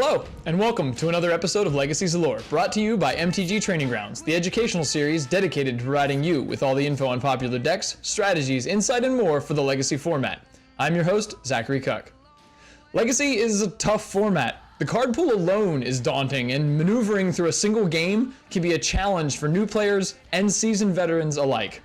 Hello, and welcome to another episode of Legacy's Allure, brought to you by MTG Training Grounds, the educational series dedicated to providing you with all the info on popular decks, strategies, insight, and more for the Legacy format. I'm your host, Zachary Cuck. Legacy is a tough format. The card pool alone is daunting, and maneuvering through a single game can be a challenge for new players and seasoned veterans alike.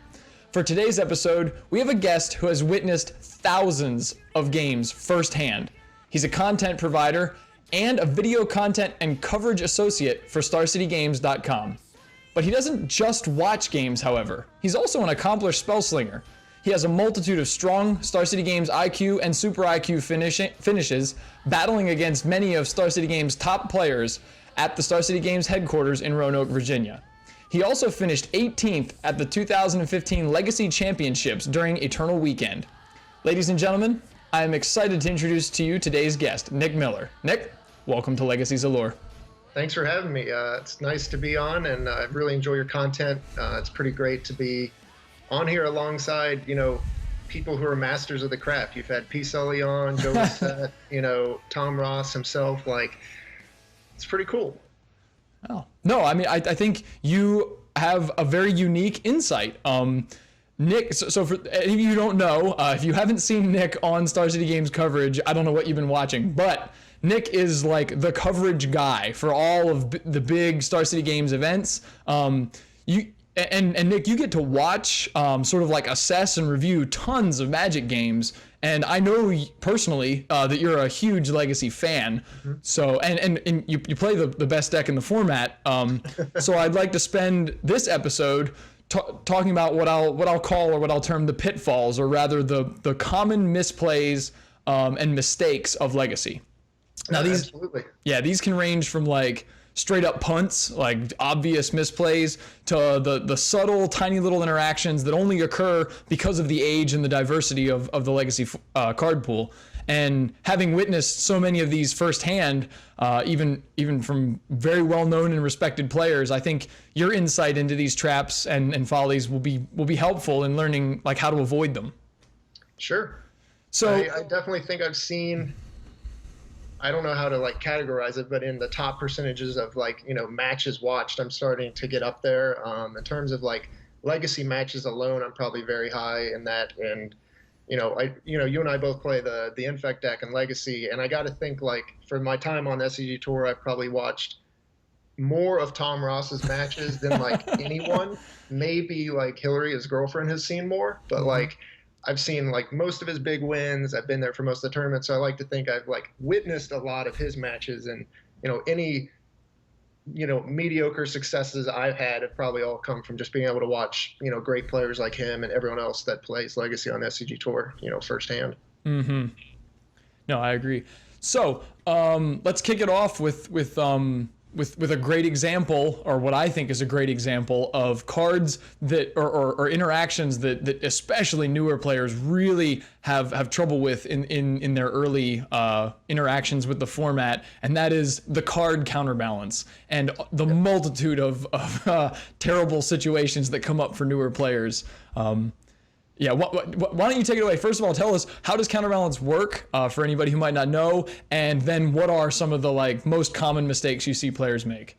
For today's episode, we have a guest who has witnessed thousands of games firsthand. He's a content provider and a video content and coverage associate for StarCityGames.com. But he doesn't just watch games, however. He's also an accomplished spellslinger. He has a multitude of strong Star City Games IQ and Super IQ finishes, battling against many of Star City Games' top players at the Star City Games headquarters in Roanoke, Virginia. He also finished 18th at the 2015 Legacy Championships during Eternal Weekend. Ladies and gentlemen, I am excited to introduce to you today's guest, Nick Miller. Nick, welcome to Legacy's Allure. Thanks for having me. It's nice to be on, and I really enjoy your content. It's pretty great to be on here alongside, people who are masters of the craft. You've had P. Sully on, Joe Lissette, Tom Ross himself. It's pretty cool. Oh, no, I think you have a very unique insight. Nick, so for any of you who don't know, if you haven't seen Nick on Star City Games coverage, I don't know what you've been watching, but Nick is like the coverage guy for all of the big Star City Games events. Nick, you get to watch, sort of like assess and review tons of Magic games, and I know personally that you're a huge Legacy fan. Mm-hmm. So and you play the best deck in the format. So I'd like to spend this episode talking about what I'll call, or what I'll term, the pitfalls, or rather the common misplays and mistakes of Legacy. Now these can range from like straight up punts, like obvious misplays, to the subtle, tiny little interactions that only occur because of the age and the diversity of the Legacy card pool. And having witnessed so many of these firsthand, even from very well-known and respected players, I think your insight into these traps and follies will be helpful in learning like how to avoid them. Sure. So I definitely think I've seen, I don't know how to categorize it, but in the top percentages of matches watched, I'm starting to get up there. In terms of Legacy matches alone, I'm probably very high in that. And you and I both play the Infect deck in Legacy, and I got to think for my time on the SCG Tour, I've probably watched more of Tom Ross's matches than anyone. Maybe Hillary, his girlfriend, has seen more, but I've seen most of his big wins. I've been there for most of the tournaments, so I like to think I've witnessed a lot of his matches, and any mediocre successes I've had have probably all come from just being able to watch great players like him and everyone else that plays Legacy on the SCG Tour firsthand. Mm-hmm. No, I agree. So let's kick it off with a great example, or what I think is a great example of cards that or interactions that especially newer players really have trouble with in their early interactions with the format, and that is the card Counterbalance and the multitude of terrible situations that come up for newer players. Yeah, why don't you take it away? First of all, tell us, how does Counterbalance work for anybody who might not know, and then what are some of the most common mistakes you see players make?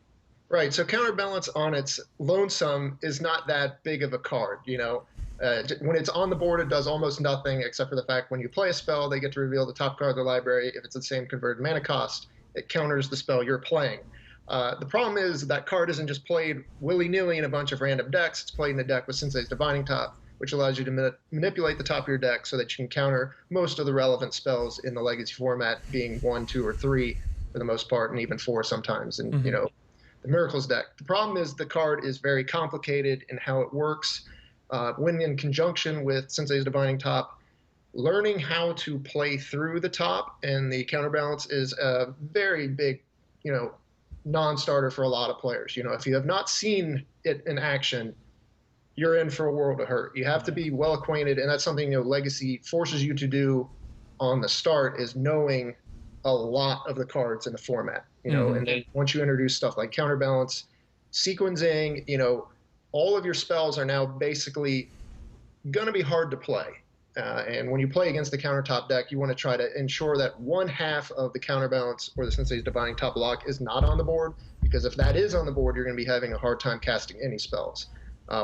Right, so Counterbalance on its lonesome is not that big of a card. When it's on the board, it does almost nothing except for the fact when you play a spell, they get to reveal the top card of their library. If it's the same converted mana cost, it counters the spell you're playing. The problem is that card isn't just played willy-nilly in a bunch of random decks. It's played in a deck with Sensei's Divining Top, which allows you to manipulate the top of your deck so that you can counter most of the relevant spells in the Legacy format, being 1, 2, or 3 for the most part, and even 4 sometimes, and the Miracles deck. The problem is the card is very complicated in how it works. When in conjunction with Sensei's Divining Top, learning how to play through the top and the Counterbalance is a very big, non-starter for a lot of players. If you have not seen it in action, you're in for a world of hurt. You have to be well acquainted, and that's something Legacy forces you to do on the start, is knowing a lot of the cards in the format. And then once you introduce stuff like Counterbalance, sequencing, all of your spells are now basically going to be hard to play. And when you play against the countertop deck, you want to try to ensure that one half of the counterbalance or the Sensei's Divining Top Lock is not on the board, because if that is on the board, you're going to be having a hard time casting any spells.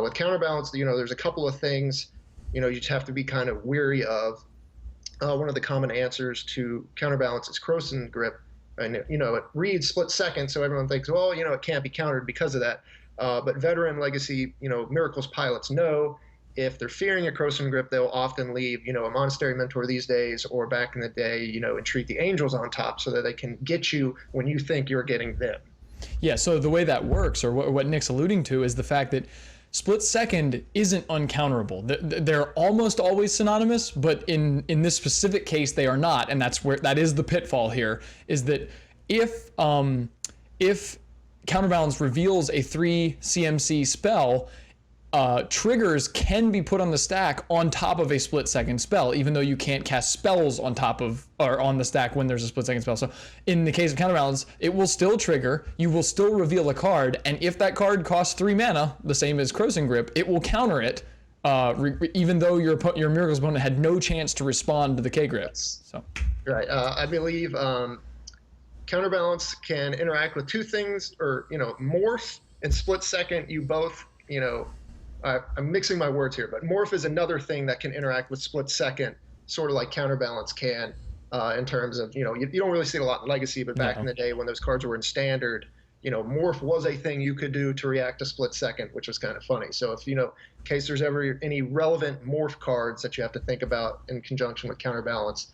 With counterbalance, there's a couple of things, you just have to be kind of weary of. One of the common answers to counterbalance is Croson Grip. And, it reads split second, so everyone thinks, well, it can't be countered because of that. But veteran Legacy, Miracles pilots know if they're fearing a Croson Grip, they'll often leave, a Monastery Mentor these days, or back in the day, entreat the Angels on top so that they can get you when you think you're getting them. Yeah, so the way that works, or what Nick's alluding to, is the fact that split second isn't uncounterable. They're almost always synonymous, but in this specific case, they are not, and that is the pitfall here, is that if Counterbalance reveals a 3 CMC spell, triggers can be put on the stack on top of a split second spell, even though you can't cast spells on top of or on the stack when there's a split second spell. So in the case of Counterbalance, it will still trigger, you will still reveal a card, and if that card costs 3 mana, the same as Croson Grip, it will counter it, even though your Miracles opponent had no chance to respond to the K-Grip. So. Right. I believe Counterbalance can interact with two things, or, Morph and Split Second, you both, I'm mixing my words here, but Morph is another thing that can interact with Split Second, sort of like Counterbalance can, in terms of, you don't really see it a lot in Legacy, but back in the day when those cards were in Standard, Morph was a thing you could do to react to Split Second, which was kind of funny. So if, in case there's ever any relevant Morph cards that you have to think about in conjunction with Counterbalance,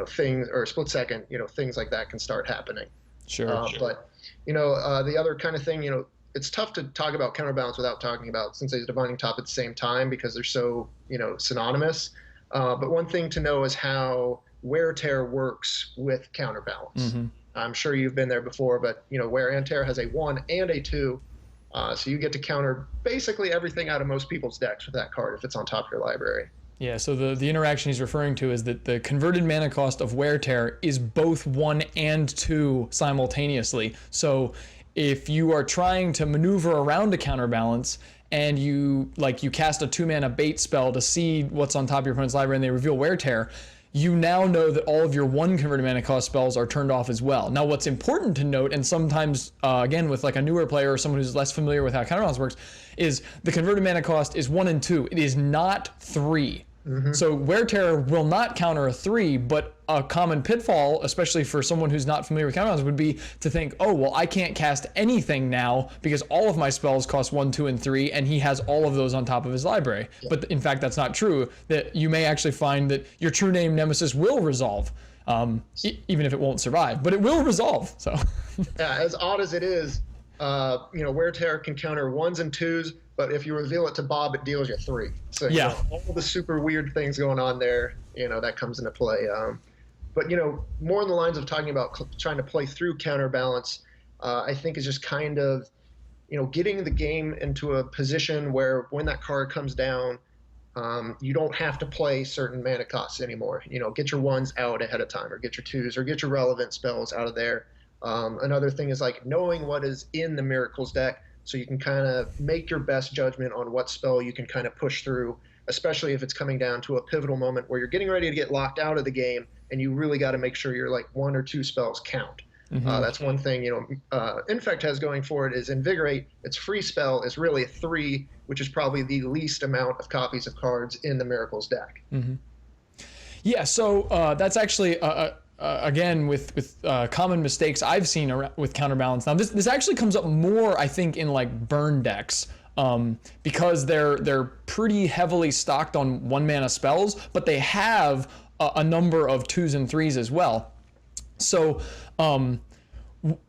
things, or Split Second, things like that can start happening. Sure. But, the other kind of thing, it's tough to talk about Counterbalance without talking about Sensei's Divining Top at the same time, because they're so, synonymous. But one thing to know is how Wear Tear works with Counterbalance. Mm-hmm. I'm sure you've been there before, but, Wear and Tear has a 1 and a 2. So you get to counter basically everything out of most people's decks with that card if it's on top of your library. Yeah, so the interaction he's referring to is that the converted mana cost of Wear Tear is both 1 and 2 simultaneously. So if you are trying to maneuver around a Counterbalance and you cast a 2-mana bait spell to see what's on top of your opponent's library and they reveal Wear Tear, you now know that all of your 1 converted mana cost spells are turned off as well. Now, what's important to note, and sometimes, again, with like a newer player or someone who's less familiar with how Counterbalance works, is the converted mana cost is 1 and 2. It is not 3. Mm-hmm. So Wear Tear will not counter a 3, but a common pitfall, especially for someone who's not familiar with Counterbalance, would be to think, oh, well, I can't cast anything now because all of my spells cost 1, 2, and 3, and he has all of those on top of his library. Yeah. But in fact, that's not true. That you may actually find that your True Name Nemesis will resolve, even if it won't survive, but it will resolve. So, yeah, as odd as it is, Wear Tear can counter 1s and 2s, but if you reveal it to Bob, it deals you 3. So yeah, all the super weird things going on there, that comes into play. But more in the lines of talking about trying to play through Counterbalance, I think is just kind of, getting the game into a position where when that card comes down, you don't have to play certain mana costs anymore. Get your 1s out ahead of time, or get your 2s, or get your relevant spells out of there. Another thing is knowing what is in the Miracles deck, so you can kind of make your best judgment on what spell you can kind of push through, especially if it's coming down to a pivotal moment where you're getting ready to get locked out of the game, and you really got to make sure your 1 or 2 spells count. Mm-hmm. That's one thing Infect has going for it is Invigorate. Its free spell is really a 3, which is probably the least amount of copies of cards in the Miracles deck. Mm-hmm. Yeah, so that's actually again with common mistakes I've seen with Counterbalance. Now this actually comes up more, I think, in burn decks, because they're pretty heavily stocked on 1-mana spells, but they have a number of 2s and 3s as well. So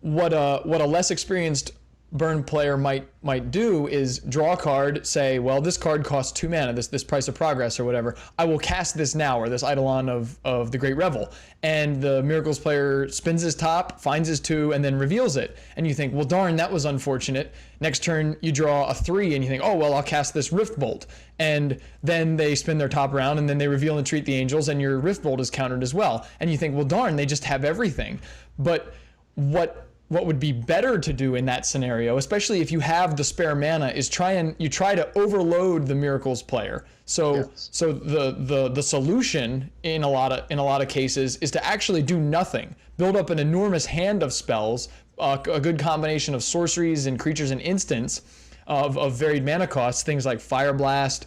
what a less experienced burn player might do is draw a card, say, well, this card costs 2 mana, this Price of Progress or whatever. I will cast this now, or this Eidolon of the Great Revel. And the Miracles player spins his top, finds his 2, and then reveals it. And you think, well, darn, that was unfortunate. Next turn, you draw a 3, and you think, oh, well, I'll cast this Rift Bolt. And then they spin their top round, and then they reveal and treat the Angels, and your Rift Bolt is countered as well. And you think, well, darn, they just have everything. But what what would be better to do in that scenario, especially if you have the spare mana, is try to overload the Miracles player. So Yes. so the solution in a lot of cases is to actually do nothing. Build up an enormous hand of spells, a good combination of sorceries and creatures and instants of varied mana costs, things like Fire Blast,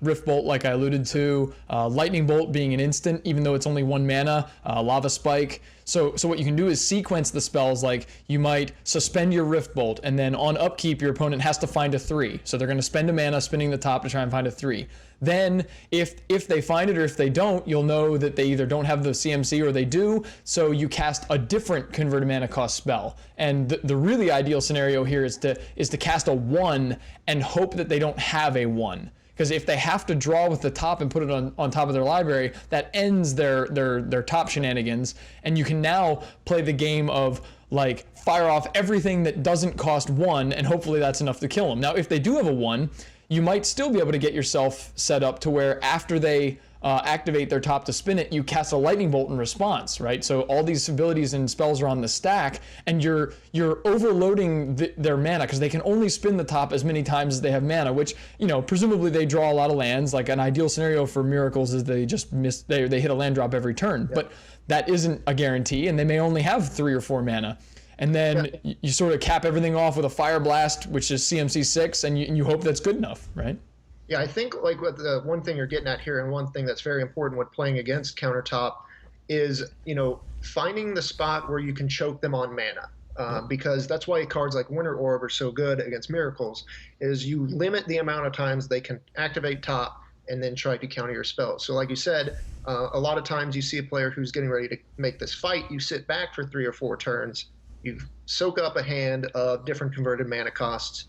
Rift Bolt, like I alluded to, Lightning Bolt being an instant, even though it's only 1 mana, Lava Spike. So what you can do is sequence the spells. Like you might suspend your Rift Bolt, and then on upkeep, your opponent has to find a 3. So they're going to spend a mana spinning the top to try and find a 3. Then if they find it or if they don't, you'll know that they either don't have the CMC or they do, so you cast a different converted mana cost spell. And the really ideal scenario here is to cast a 1 and hope that they don't have a 1. Because if they have to draw with the top and put it on top of their library, that ends their top shenanigans, and you can now play the game of like fire off everything that doesn't cost 1, and hopefully that's enough to kill them. Now, if they do have a 1, you might still be able to get yourself set up to where after they activate their top to spin it, you cast a Lightning Bolt in response, right? So all these abilities and spells are on the stack, and you're overloading their mana, because they can only spin the top as many times as they have mana, which, you know, presumably they draw a lot of lands. Like an ideal scenario for Miracles is they just they hit a land drop every turn, but that isn't a guarantee, and they may only have 3 or 4 mana. And then you sort of cap everything off with a Fire Blast, which is CMC 6, and you hope that's good enough, right? Yeah, I think like what the one thing you're getting at here, and one thing that's very important when playing against Countertop, is, you know, finding the spot where you can choke them on mana. Because that's why cards like Winter Orb are so good against Miracles, is you limit the amount of times they can activate top and then try to counter your spells. So like you said, a lot of times you see a player who's getting ready to make this fight, you sit back for 3 or 4 turns, you soak up a hand of different converted mana costs.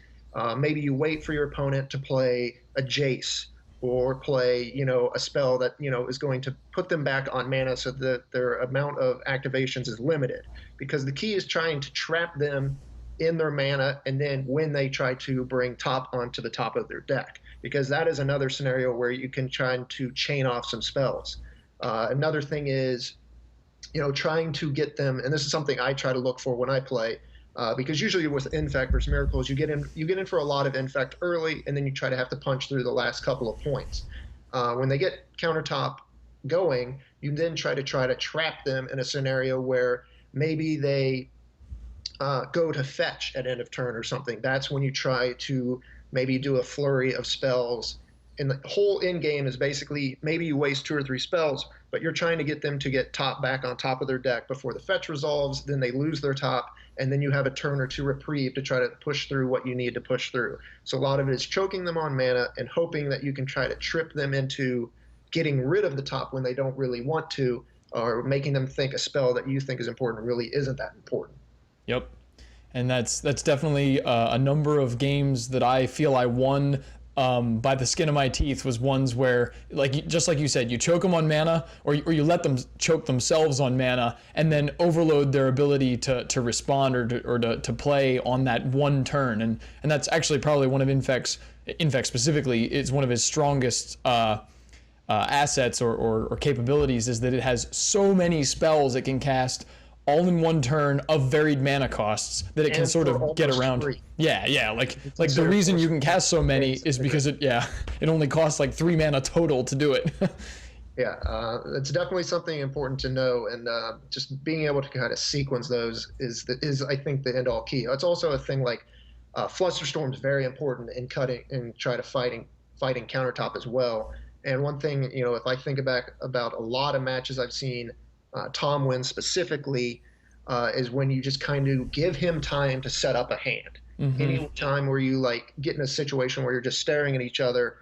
Maybe you wait for your opponent to play a Jace or play, you know, a spell that, you know, is going to put them back on mana so that their amount of activations is limited. Because the key is trying to trap them in their mana, and then when they try to bring top onto the top of their deck. Because that is another scenario where you can try to chain off some spells. Another thing is, you know, trying to get them, and this is something I try to look for when I play, because usually with Infect versus Miracles, you get in for a lot of Infect early, and then you try to have to punch through the last couple of points. When they get Countertop going, you then try to trap them in a scenario where maybe they go to fetch at end of turn or something. That's when you try to maybe do a flurry of spells. And the whole end game is basically maybe you waste 2 or 3 spells, but you're trying to get them to get top back on top of their deck before the fetch resolves, then they lose their top, and then you have a turn or 2 reprieve to try to push through what you need to push through. So a lot of it is choking them on mana and hoping that you can try to trip them into getting rid of the top when they don't really want to, or making them think a spell that you think is important really isn't that important. Yep. And that's definitely a number of games that I feel I won by the skin of my teeth, was ones where, like, just like you said, you choke them on mana, or you let them choke themselves on mana, and then overload their ability to respond or to play on that one turn. And that's actually probably one of Infect specifically, is one of his strongest assets or capabilities, is that it has so many spells it can cast all in one turn of varied mana costs that it can sort of get around. Free. Yeah, like the reason you can cast so many is because it only costs like 3 mana total to do it. Yeah, it's definitely something important to know, and just being able to kind of sequence those is I think the end all key. It's also a thing like Flusterstorm is very important in fighting Countertop as well. And one thing, you know, if I think back about a lot of matches I've seen Tom win specifically, is when you just kind of give him time to set up a hand. Mm-hmm. Any time where you like get in a situation where you're just staring at each other,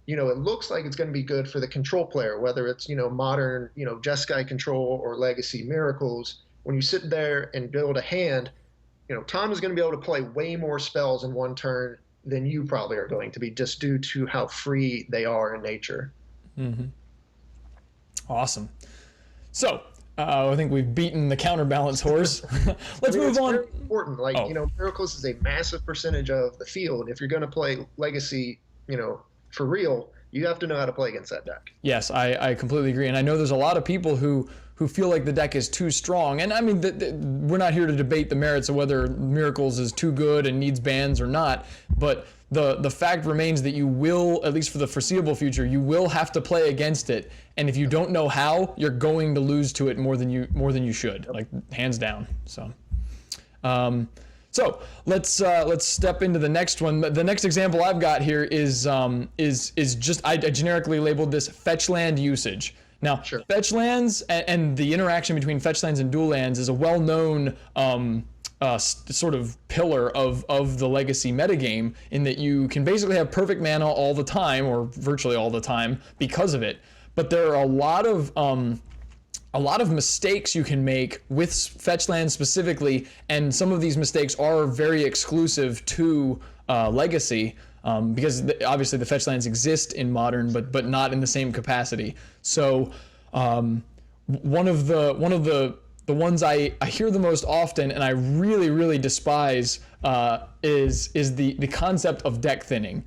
you know, it looks like it's going to be good for the control player, whether it's, you know, modern, you know, Jeskai control or legacy Miracles. When you sit there and build a hand, you know, Tom is going to be able to play way more spells in one turn than you probably are going to be, just due to how free they are in nature. Mm-hmm. Awesome. So, I think we've beaten the counterbalance horse. Let's move on. Very important. Like, you know, Miracles is a massive percentage of the field. If you're going to play Legacy, you know, for real, you have to know how to play against that deck. Yes, I completely agree. And I know there's a lot of people who who feel like the deck is too strong. And I mean, we're not here to debate the merits of whether Miracles is too good and needs bans or not, but the fact remains that you will, at least for the foreseeable future, you will have to play against it. And if you don't know how, you're going to lose to it more than you should, like hands down. So. So let's step into the next one. The next example I've got here is just I generically labeled this Fetchland usage. Now, sure. Fetchlands and the interaction between Fetchlands and dual lands is a well-known sort of pillar of the Legacy metagame, in that you can basically have perfect mana all the time, or virtually all the time, because of it. But there are a lot of mistakes you can make with Fetchland specifically, and some of these mistakes are very exclusive to Legacy, because obviously the Fetchlands exist in Modern, but not in the same capacity. So one of the ones I hear the most often, and I really despise, is the concept of deck thinning.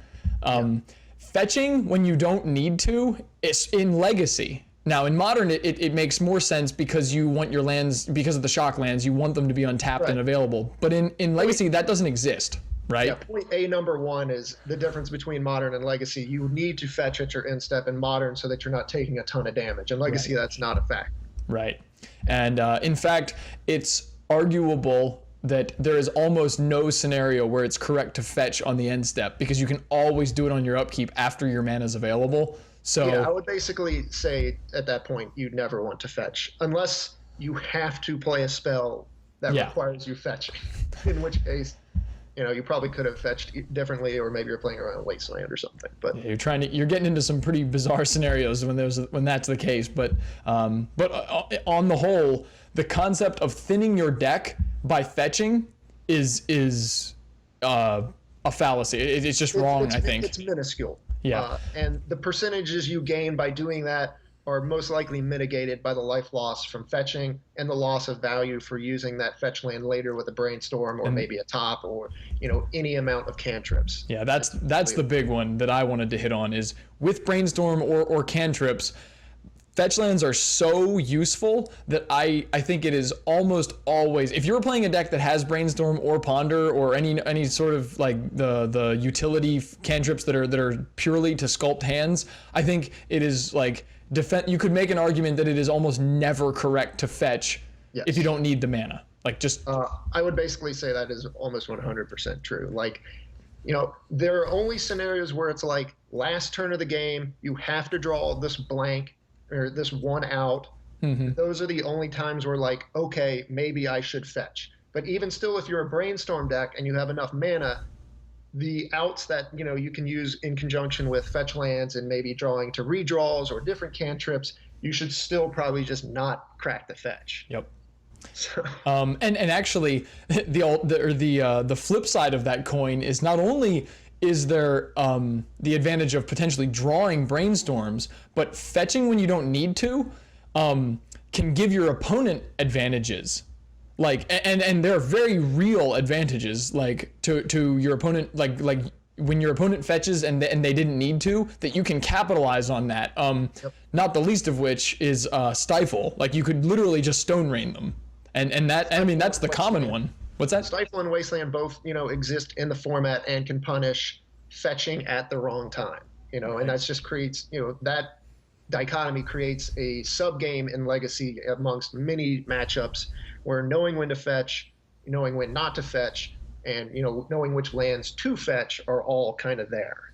Fetching when you don't need to is in Legacy. Now, in Modern, it makes more sense because you want your lands, because of the shock lands, you want them to be untapped and available. But in Legacy, that doesn't exist, right? Yeah, point A number one is the difference between Modern and Legacy. You need to fetch at your instep in Modern so that you're not taking a ton of damage. In Legacy, that's not a fact. Right. And in fact, it's arguable that there is almost no scenario where it's correct to fetch on the end step, because you can always do it on your upkeep after your mana is available. So yeah, I would basically say at that point you'd never want to fetch unless you have to play a spell that requires you fetching. In which case, you probably could have fetched differently, or maybe you're playing around Wasteland or something. But yeah, you're getting into some pretty bizarre scenarios when that's the case. But on the whole, the concept of thinning your deck by fetching is a fallacy. It's just wrong. I think it's minuscule. Yeah. And the percentages you gain by doing that are most likely mitigated by the life loss from fetching and the loss of value for using that fetch land later with a brainstorm or maybe a top, or any amount of cantrips. Yeah, that's the big one that I wanted to hit on, is with brainstorm or cantrips. Fetchlands are so useful that I think it is almost always, if you're playing a deck that has Brainstorm or Ponder or any sort of like the utility cantrips that are purely to sculpt hands, I think it is like you could make an argument that it is almost never correct to fetch if you don't need the mana. Like just I would basically say that is almost 100% true. Like, there are only scenarios where it's like last turn of the game, you have to draw this blank or this one out. Those are the only times where like, okay, maybe I should fetch. But even still, if you're a brainstorm deck and you have enough mana, the outs that you can use in conjunction with fetch lands and maybe drawing to redraws or different cantrips, you should still probably just not crack the fetch. Yep. So. And actually, the flip side of that coin is not only is there the advantage of potentially drawing brainstorms, but fetching when you don't need to can give your opponent advantages. Like, and there are very real advantages, like to your opponent, like when your opponent fetches and they didn't need to, that you can capitalize on that. Not the least of which is Stifle. Like, you could literally just Stone Rain them, and that, I mean, that's the common one. What's that? Stifle and Wasteland both, exist in the format and can punish fetching at the wrong time, and that's just creates, that dichotomy creates a sub game in Legacy amongst many matchups where knowing when to fetch, knowing when not to fetch, and knowing which lands to fetch are all kind of there.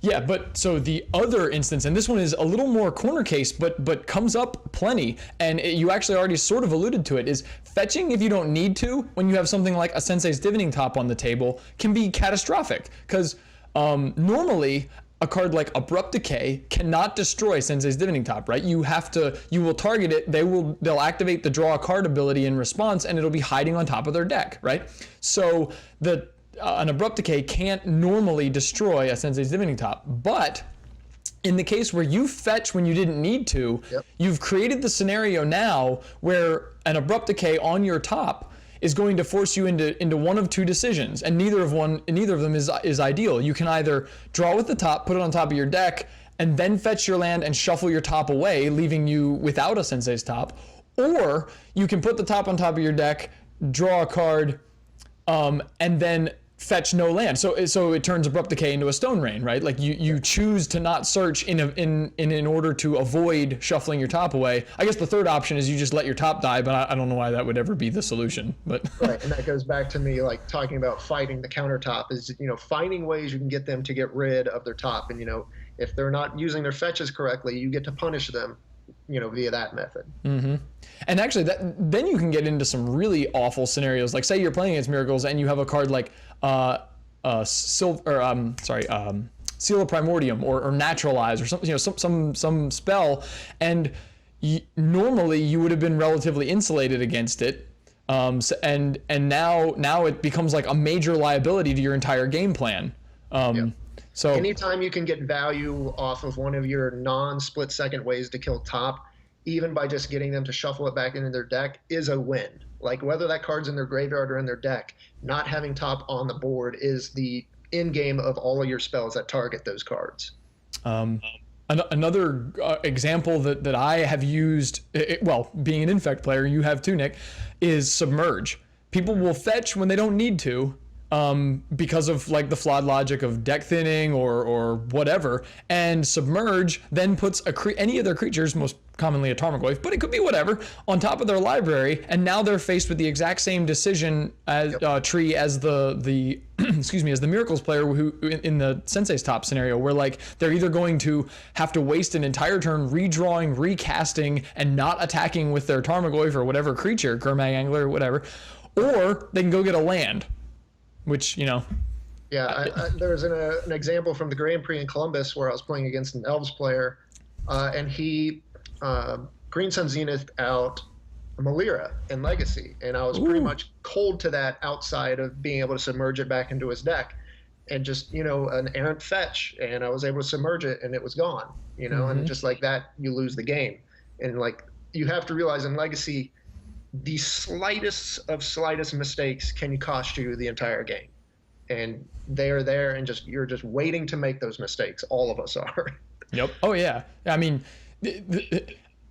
Yeah, but so the other instance, and this one is a little more corner case, but comes up plenty, and you actually already sort of alluded to it, is fetching if you don't need to, when you have something like a Sensei's Divining Top on the table, can be catastrophic, because normally a card like Abrupt Decay cannot destroy Sensei's Divining Top, right? You will target it, they'll activate the draw a card ability in response, and it'll be hiding on top of their deck, right? So an Abrupt Decay can't normally destroy a Sensei's Divining Top, but in the case where you fetch when you didn't need to, you've created the scenario now where an Abrupt Decay on your top is going to force you into one of two decisions, and neither of them is ideal. You can either draw with the top, put it on top of your deck, and then fetch your land and shuffle your top away, leaving you without a Sensei's top. Or you can put the top on top of your deck, draw a card, and then fetch no land. So it turns Abrupt Decay into a Stone Rain, right? Like you choose to not search in order to avoid shuffling your top away. I guess the third option is you just let your top die, but I don't know why that would ever be the solution. But right, and that goes back to me like talking about fighting the countertop is, you know, finding ways you can get them to get rid of their top, and you know, if they're not using their fetches correctly, you get to punish them, you know, via that method. Mm-hmm. And actually, then you can get into some really awful scenarios. Like, say you're playing against Miracles and you have a card like Seal of Primordium or Naturalize or something, you know, some spell, and normally you would have been relatively insulated against it. And now it becomes like a major liability to your entire game plan. So anytime you can get value off of one of your non-split second ways to kill top, even by just getting them to shuffle it back into their deck, is a win. Like whether that card's in their graveyard or in their deck, not having top on the board is the end game of all of your spells that target those cards. Another example that I have used, well, being an Infect player, you have too, Nick, is Submerge. People will fetch when they don't need to, because of like the flawed logic of deck thinning or whatever, and Submerge then puts any of their creatures, most commonly a Tarmogoyf, but it could be whatever, on top of their library, and now they're faced with the exact same decision as tree as the excuse me, as the Miracles player who in the Sensei's top scenario, where like they're either going to have to waste an entire turn redrawing, recasting, and not attacking with their Tarmogoyf or whatever creature, Gurmag Angler or whatever, or they can go get a land. Which, you know. Yeah, there was an example from the Grand Prix in Columbus where I was playing against an Elves player, and he Green Sun Zenith out Malira in Legacy, and I was pretty much cold to that outside of being able to submerge it back into his deck, and just, you know, an errant fetch, and I was able to submerge it, and it was gone, you know, and just like that, you lose the game. And like, you have to realize in Legacy, the slightest of mistakes can cost you the entire game, and they are there, and you're just waiting to make those mistakes. All of us are. Yep. Oh yeah. I mean,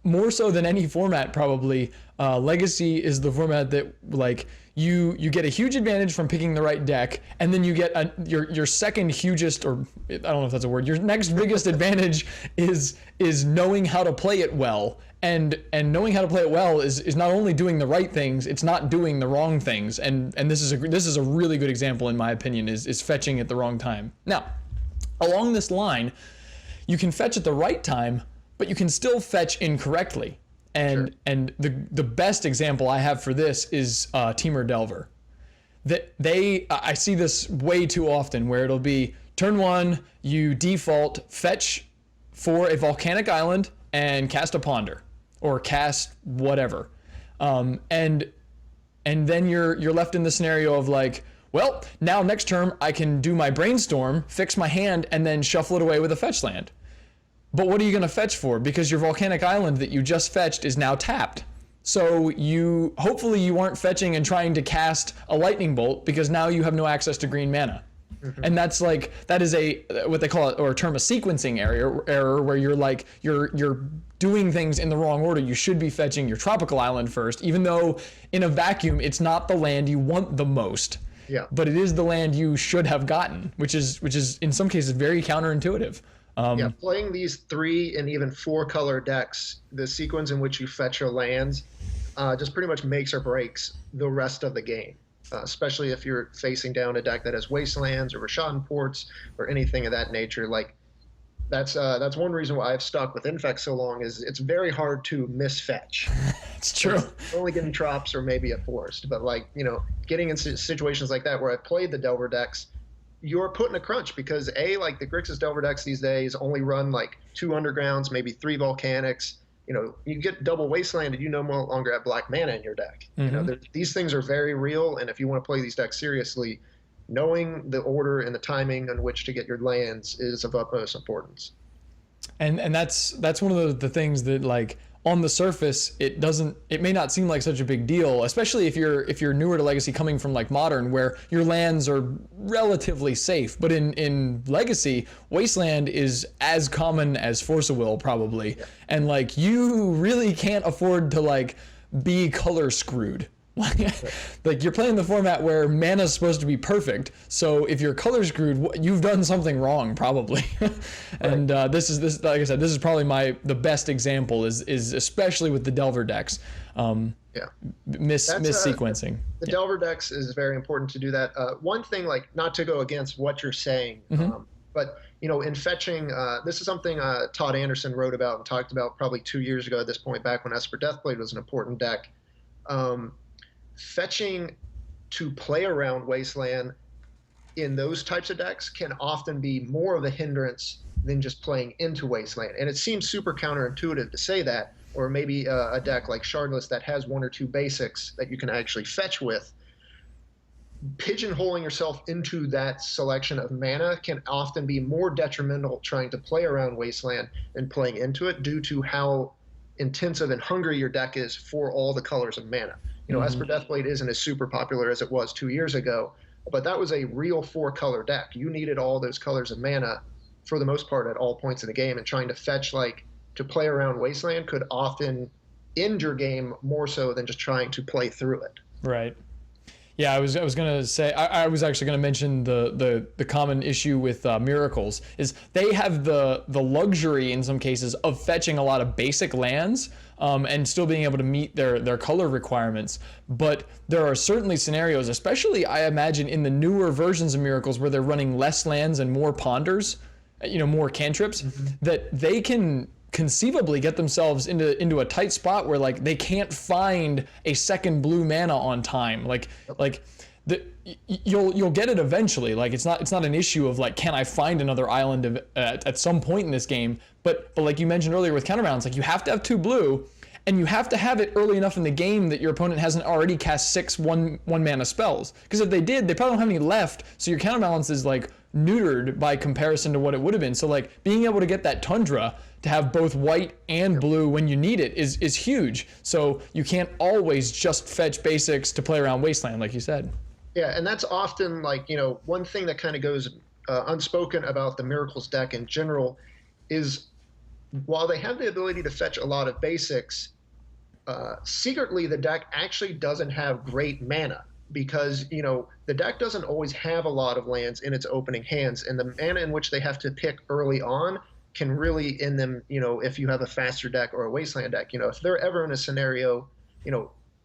more so than any format, probably. Legacy is the format that like you get a huge advantage from picking the right deck, and then you get your second hugest, or I don't know if that's a word. Your next biggest advantage is knowing how to play it well. And knowing how to play it well is not only doing the right things, it's not doing the wrong things. And this is a really good example, in my opinion, is fetching at the wrong time. Now, along this line, you can fetch at the right time, but you can still fetch incorrectly. And the best example I have for this is Temur Delver. I see this way too often, where it'll be turn one, you default fetch for a volcanic island and cast a Ponder. Or cast whatever, and then you're left in the scenario of like, well, now next turn I can do my Brainstorm, fix my hand, and then shuffle it away with a fetch land. But what are you going to fetch for? Because your volcanic island that you just fetched is now tapped. So hopefully you aren't fetching and trying to cast a lightning bolt, because now you have no access to green mana. And that is what they call it, or term, a sequencing error, where you're doing things in the wrong order. You should be fetching your tropical island first, even though in a vacuum it's not the land you want the most. Yeah. But it is the land you should have gotten, which is in some cases very counterintuitive. Playing these 3 and even 4 color decks, the sequence in which you fetch your lands just pretty much makes or breaks the rest of the game. Especially if you're facing down a deck that has Wastelands or Rashadan Ports or anything of that nature. Like, that's one reason why I've stuck with Infect so long, is it's very hard to misfetch. It's true. It's only getting Trops or maybe a Forest, but like, you know, getting into situations like that where I've played the Delver decks, you're put in a crunch, because like the Grixis Delver decks these days only run like 2 Undergrounds, maybe 3 Volcanics. You know, you get double Wastelanded, you no longer have black mana in your deck. You know, these things are very real, and if you want to play these decks seriously, knowing the order and the timing on which to get your lands is of utmost importance. And that's one of the things that, like, on the surface, it may not seem like such a big deal, especially if you're newer to Legacy coming from like Modern, where your lands are relatively safe. But in Legacy, Wasteland is as common as Force of Will probably. Yeah. And like, you really can't afford to like be color screwed. Like, you're playing the format where mana is supposed to be perfect, so if you're color screwed, you've done something wrong probably. And this like I said, this is probably the best example is especially with the Delver decks. Mis-sequencing. The Delver decks is very important to do that. One thing, like, not to go against what you're saying, but in fetching, this is something Todd Anderson wrote about and talked about probably 2 years ago at this point, back when Esper Deathblade was an important deck. Fetching to play around Wasteland in those types of decks can often be more of a hindrance than just playing into Wasteland. And it seems super counterintuitive to say that, or maybe a deck like Shardless that has 1 or 2 basics that you can actually fetch with. Pigeonholing yourself into that selection of mana can often be more detrimental trying to play around Wasteland than playing into it, due to how intensive and hungry your deck is for all the colors of mana. Esper Deathblade isn't as super popular as it was 2 years ago, but that was a real 4-color deck. You needed all those colors of mana for the most part at all points in the game, and trying to fetch to play around Wasteland could often end your game more so than just trying to play through it. Right. Yeah, I was gonna say, I was actually gonna mention the common issue with Miracles is they have the luxury in some cases of fetching a lot of basic lands and still being able to meet their color requirements. But there are certainly scenarios, especially I imagine in the newer versions of Miracles, where they're running less lands and more ponders, more cantrips, that they can conceivably get themselves into a tight spot where like they can't find a second blue mana on time. You'll get it eventually. Like, it's not an issue of like, can I find another island at some point in this game? But like you mentioned earlier with Counterbalance, like, you have to have 2 blue, and you have to have it early enough in the game that your opponent hasn't already cast 6 one mana spells. Because if they did, they probably don't have any left. So your Counterbalance is like neutered by comparison to what it would have been. So like, being able to get that Tundra to have both white and blue when you need it is huge. So you can't always just fetch basics to play around Wasteland, like you said. Yeah, and that's often like, one thing that kind of goes unspoken about the Miracles deck in general is, while they have the ability to fetch a lot of basics, secretly the deck actually doesn't have great mana, because the deck doesn't always have a lot of lands in its opening hands, and the mana in which they have to pick early on can really end them, if you have a faster deck or a Wasteland deck. If they're ever in a scenario,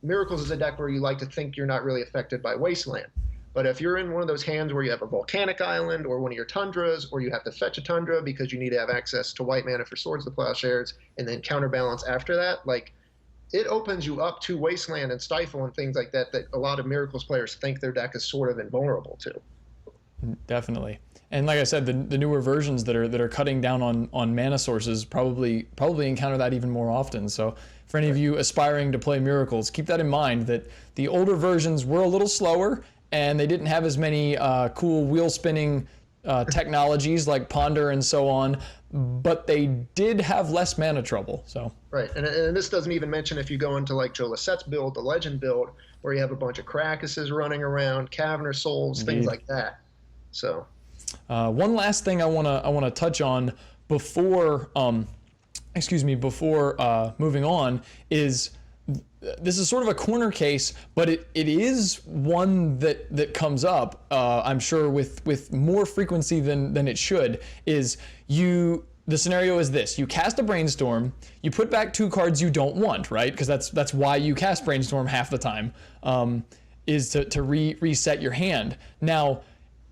Miracles is a deck where you like to think you're not really affected by Wasteland. But if you're in one of those hands where you have a volcanic island or one of your Tundras, or you have to fetch a Tundra because you need to have access to white mana for Swords of the Plowshares, and then Counterbalance after that, like, it opens you up to Wasteland and Stifle and things like that a lot of Miracles players think their deck is sort of invulnerable to. Definitely. And like I said, the newer versions that are cutting down on mana sources probably encounter that even more often. So for any of you aspiring to play Miracles, keep that in mind, that the older versions were a little slower and they didn't have as many cool wheel spinning technologies like Ponder and so on, but they did have less mana trouble. So right, and this doesn't even mention if you go into like Joe Lassette's build, the Legend build, where you have a bunch of Krakuses running around, Caverner Souls, things like that. So one last thing I wanna touch on before moving on is, this is sort of a corner case, but it is one that comes up, I'm sure with more frequency than it should. The scenario is this: you cast a Brainstorm, you put back 2 cards you don't want, right? Because that's why you cast Brainstorm half the time, is to reset your hand. Now,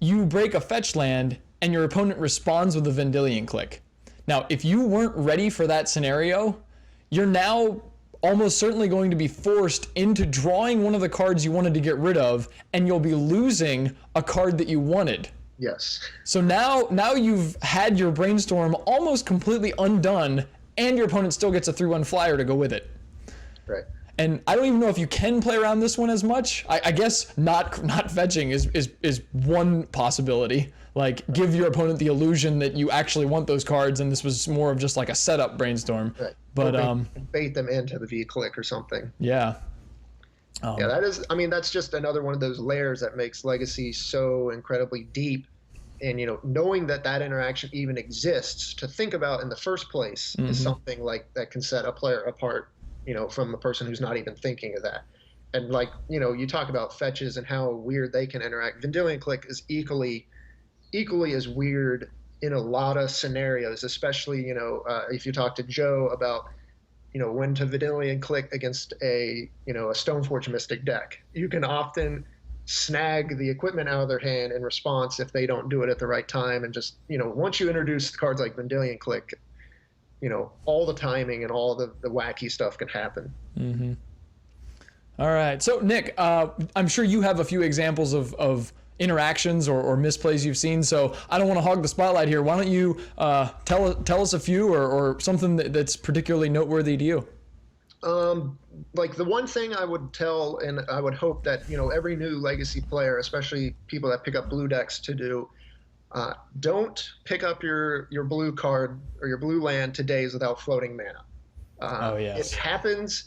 you break a fetch land and your opponent responds with a Vendilion Click. Now, if you weren't ready for that scenario, you're now almost certainly going to be forced into drawing one of the cards you wanted to get rid of, and you'll be losing a card that you wanted. Yes. So now you've had your Brainstorm almost completely undone, and your opponent still gets a 3/1 flyer to go with it. Right. And I don't even know if you can play around this one as much. I guess not fetching is one possibility. Like, give your opponent the illusion that you actually want those cards, and this was more of just like a setup brainstorm. Right. But bait them into the V-click or something. Yeah. Yeah, that is. I mean, that's just another one of those layers that makes Legacy so incredibly deep. And knowing that interaction even exists to think about in the first place is something like that can set a player apart, from the person who's not even thinking of that. And like, you talk about fetches and how weird they can interact. Vendilion Click is equally as weird in a lot of scenarios, especially, if you talk to Joe about, when to Vendilion Click against a Stoneforge Mystic deck. You can often snag the equipment out of their hand in response if they don't do it at the right time. And just, once you introduce cards like Vendilion Click, all the timing and all the wacky stuff can happen. Mm-hmm. All right. So, Nick, I'm sure you have a few examples of interactions or misplays you've seen. So I don't want to hog the spotlight here. Why don't you tell us a few or something that's particularly noteworthy to you? Like the one thing I would tell, and I would hope that, every new Legacy player, especially people that pick up blue decks to do, don't pick up your blue card or your blue land to days without floating mana. Oh, yes. It happens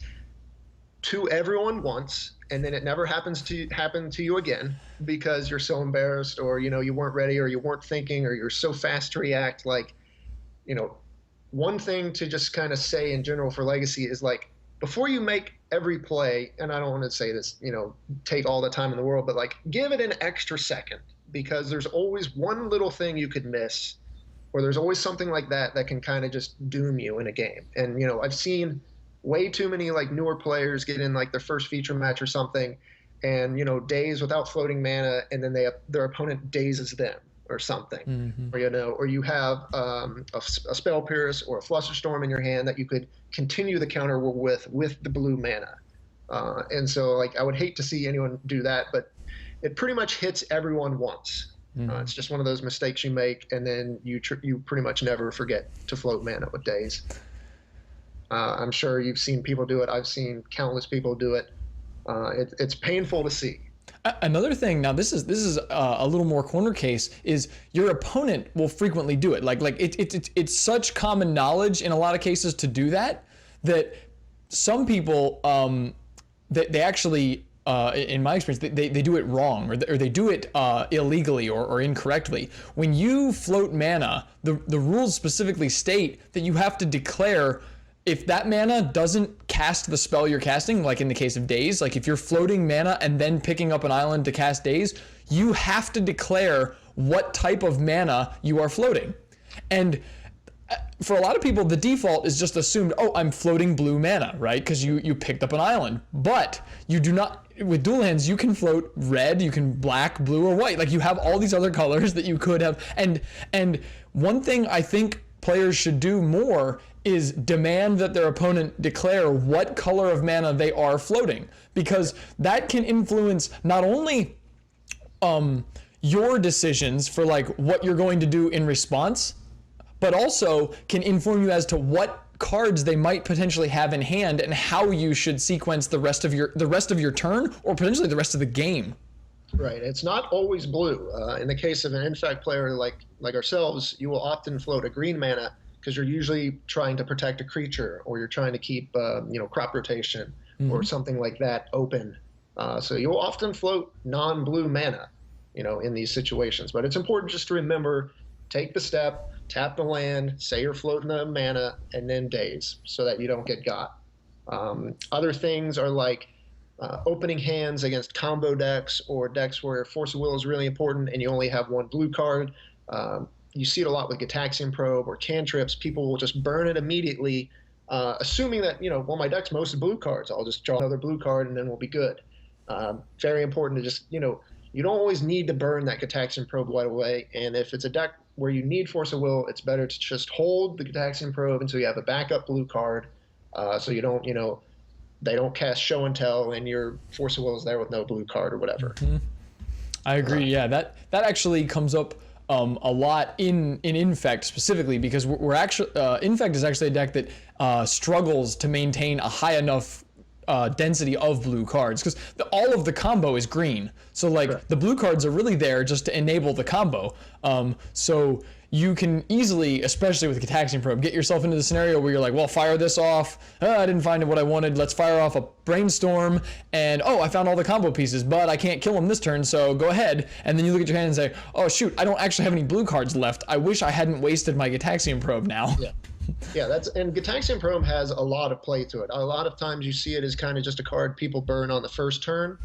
to everyone once, and then it never happen to you again because you're so embarrassed, or, you weren't ready, or you weren't thinking, or you're so fast to react. Like, one thing to just kind of say in general for Legacy is, like, before you make every play, and I don't want to say this, take all the time in the world, but like, give it an extra second, because there's always one little thing you could miss, or there's always something like that can kind of just doom you in a game. And, I've seen way too many like newer players get in like their first feature match or something, and, days without floating mana, and then their opponent dazes them or something, or you have a Spell Pierce or a Flusterstorm in your hand that you could continue the counter with the blue mana. And so, like, I would hate to see anyone do that, but it pretty much hits everyone once. It's just one of those mistakes you make, and then you pretty much never forget to float mana with days. I'm sure you've seen people do it. I've seen countless people do it. It's painful to see. Another thing, now this is a little more corner case, is your opponent will frequently do it. Like it's such common knowledge in a lot of cases to do that some people they actually in my experience they do it wrong, or they do it illegally or incorrectly. When you float mana, the rules specifically state that you have to declare if that mana doesn't cast the spell you're casting, like in the case of Daze, like if you're floating mana and then picking up an island to cast Daze, you have to declare what type of mana you are floating. And for a lot of people, the default is just assumed, oh, I'm floating blue mana, right? Because you picked up an island. But you do not, with dual lands, you can float red, you can black, blue, or white. Like, you have all these other colors that you could have. And one thing I think players should do more is demand that their opponent declare what color of mana they are floating, because that can influence not only your decisions for like what you're going to do in response, but also can inform you as to what cards they might potentially have in hand and how you should sequence the rest of your turn, or potentially the rest of the game. Right. It's not always blue. In the case of an Infect player like ourselves, you will often float a green mana because you're usually trying to protect a creature, or you're trying to keep crop rotation or something like that open. So you'll often float non-blue mana, in these situations. But it's important just to remember, take the step, tap the land, say you're floating the mana, and then Daze, so that you don't get got. Other things are like opening hands against combo decks, or decks where Force of Will is really important and you only have one blue card. You see it a lot with Gitaxian Probe or cantrips. People will just burn it immediately, assuming that, well, my deck's mostly blue cards. I'll just draw another blue card and then we'll be good. Very important to just, you don't always need to burn that Gitaxian Probe right away. And if it's a deck where you need Force of Will, it's better to just hold the Gitaxian Probe until you have a backup blue card, so you don't, they don't cast Show and Tell and your Force of Will is there with no blue card or whatever. I agree. Yeah, that actually comes up a lot in Infect specifically, because we're actually Infect is actually a deck that struggles to maintain a high enough density of blue cards, because all of the combo is green. So like Correct. the blue cards are really there just to enable the combo. So you can easily, especially with Gataxian Probe, get yourself into the scenario where you're like, well, fire this off. I didn't find what I wanted. Let's fire off a Brainstorm. And, oh, I found all the combo pieces, but I can't kill him this turn, so go ahead. And then you look at your hand and say, oh, shoot, I don't actually have any blue cards left. I wish I hadn't wasted my Gataxian Probe now. Yeah. Yeah, and Gataxian Probe has a lot of play to it. A lot of times you see it as kind of just a card people burn on the first turn.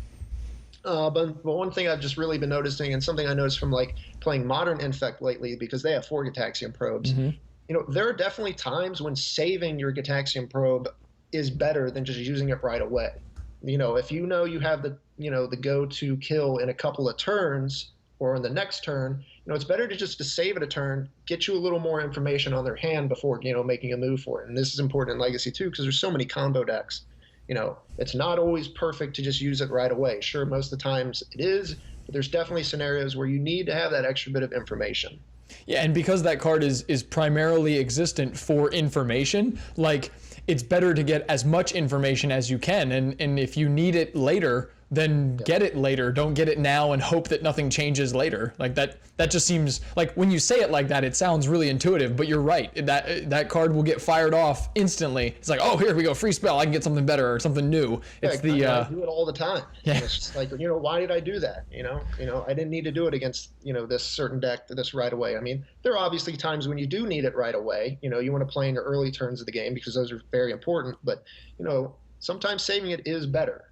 But one thing I've just really been noticing, and something I noticed from like playing Modern Infect lately, because they have 4 Gataxian Probes, there are definitely times when saving your Gataxian Probe is better than just using it right away. If you know you have the go-to kill in a couple of turns or in the next turn, it's better to save it a turn, get you a little more information on their hand before, making a move for it. And this is important in Legacy too, because there's so many combo decks. It's not always perfect to just use it right away. Sure, most of the times it is, but there's definitely scenarios where you need to have that extra bit of information. Yeah, and because that card is primarily existent for information, like it's better to get as much information as you can. And if you need it later, then get it later. Don't get it now and hope that nothing changes later. Like that just seems like, when you say it like that, it sounds really intuitive, but you're right. That card will get fired off instantly. It's like, oh, here we go, free spell. I can get something better or something new. It's I do it all the time. Yeah. It's just like, why did I do that? I didn't need to do it against, this certain deck, this right away. I mean, there are obviously times when you do need it right away. You want to play in the early turns of the game because those are very important, but, sometimes saving it is better.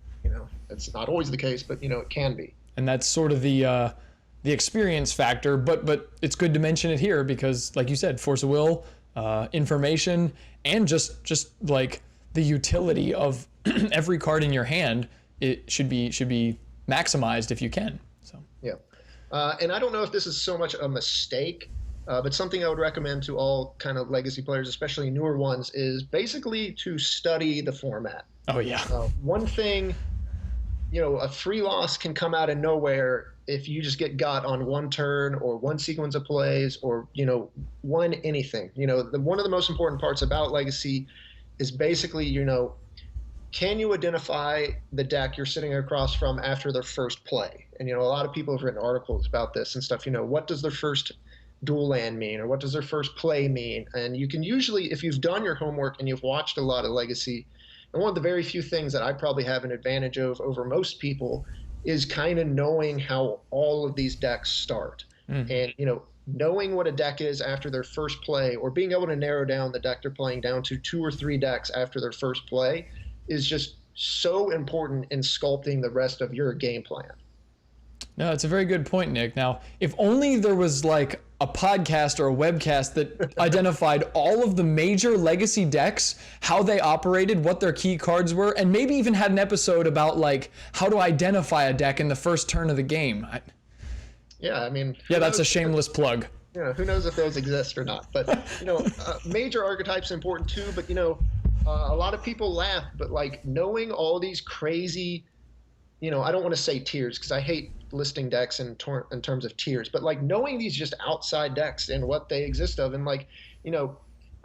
It's not always the case, but it can be. And that's sort of the experience factor, but it's good to mention it here because, like you said, force of will, information, and just like the utility of every card in your hand, it should be maximized if you can. So yeah, and I don't know if this is so much a mistake, but something I would recommend to all kind of Legacy players, especially newer ones, is basically to study the format. Oh yeah. One thing. A free loss can come out of nowhere if you just get got on one turn or one sequence of plays or, one anything. One of the most important parts about Legacy is basically, can you identify the deck you're sitting across from after their first play? And, a lot of people have written articles about this and stuff. What does their first dual land mean, or what does their first play mean? And you can usually, if you've done your homework and you've watched a lot of Legacy, and one of the very few things that I probably have an advantage of over most people is kind of knowing how all of these decks start. And, knowing what a deck is after their first play, or being able to narrow down the deck they're playing down to 2 or 3 decks after their first play is just so important in sculpting the rest of your game plan. No, it's a very good point, Nick. Now, if only there was like a podcast or a webcast that identified all of the major Legacy decks, how they operated, what their key cards were, and maybe even had an episode about like how to identify a deck in the first turn of the game. Yeah, I mean... Yeah, that's a shameless plug. Who knows if those exist or not. But, major archetypes are important too, but, a lot of people laugh, but like knowing all these crazy... I don't want to say tiers because I hate listing decks in terms of tiers, but like knowing these just outside decks and what they exist of, and like,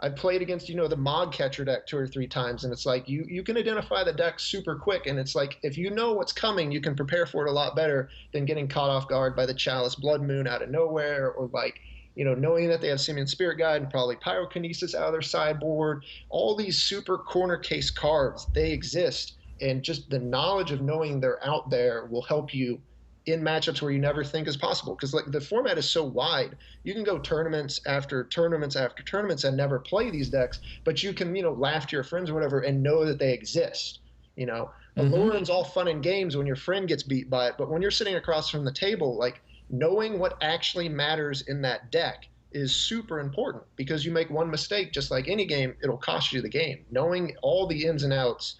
I played against, the Mog Catcher deck 2 or 3 times, and it's like you can identify the deck super quick, and it's like if you know what's coming, you can prepare for it a lot better than getting caught off guard by the Chalice Blood Moon out of nowhere, or like, knowing that they have Simian Spirit Guide and probably Pyrokinesis out of their sideboard. All these super corner case cards, they exist. And just the knowledge of knowing they're out there will help you in matchups where you never think is possible. Because like the format is so wide, you can go tournaments after tournaments after tournaments and never play these decks, but you can, laugh to your friends or whatever and know that they exist. Allure's all fun and games when your friend gets beat by it, but when you're sitting across from the table, like knowing what actually matters in that deck is super important, because you make one mistake, just like any game, it'll cost you the game. Knowing all the ins and outs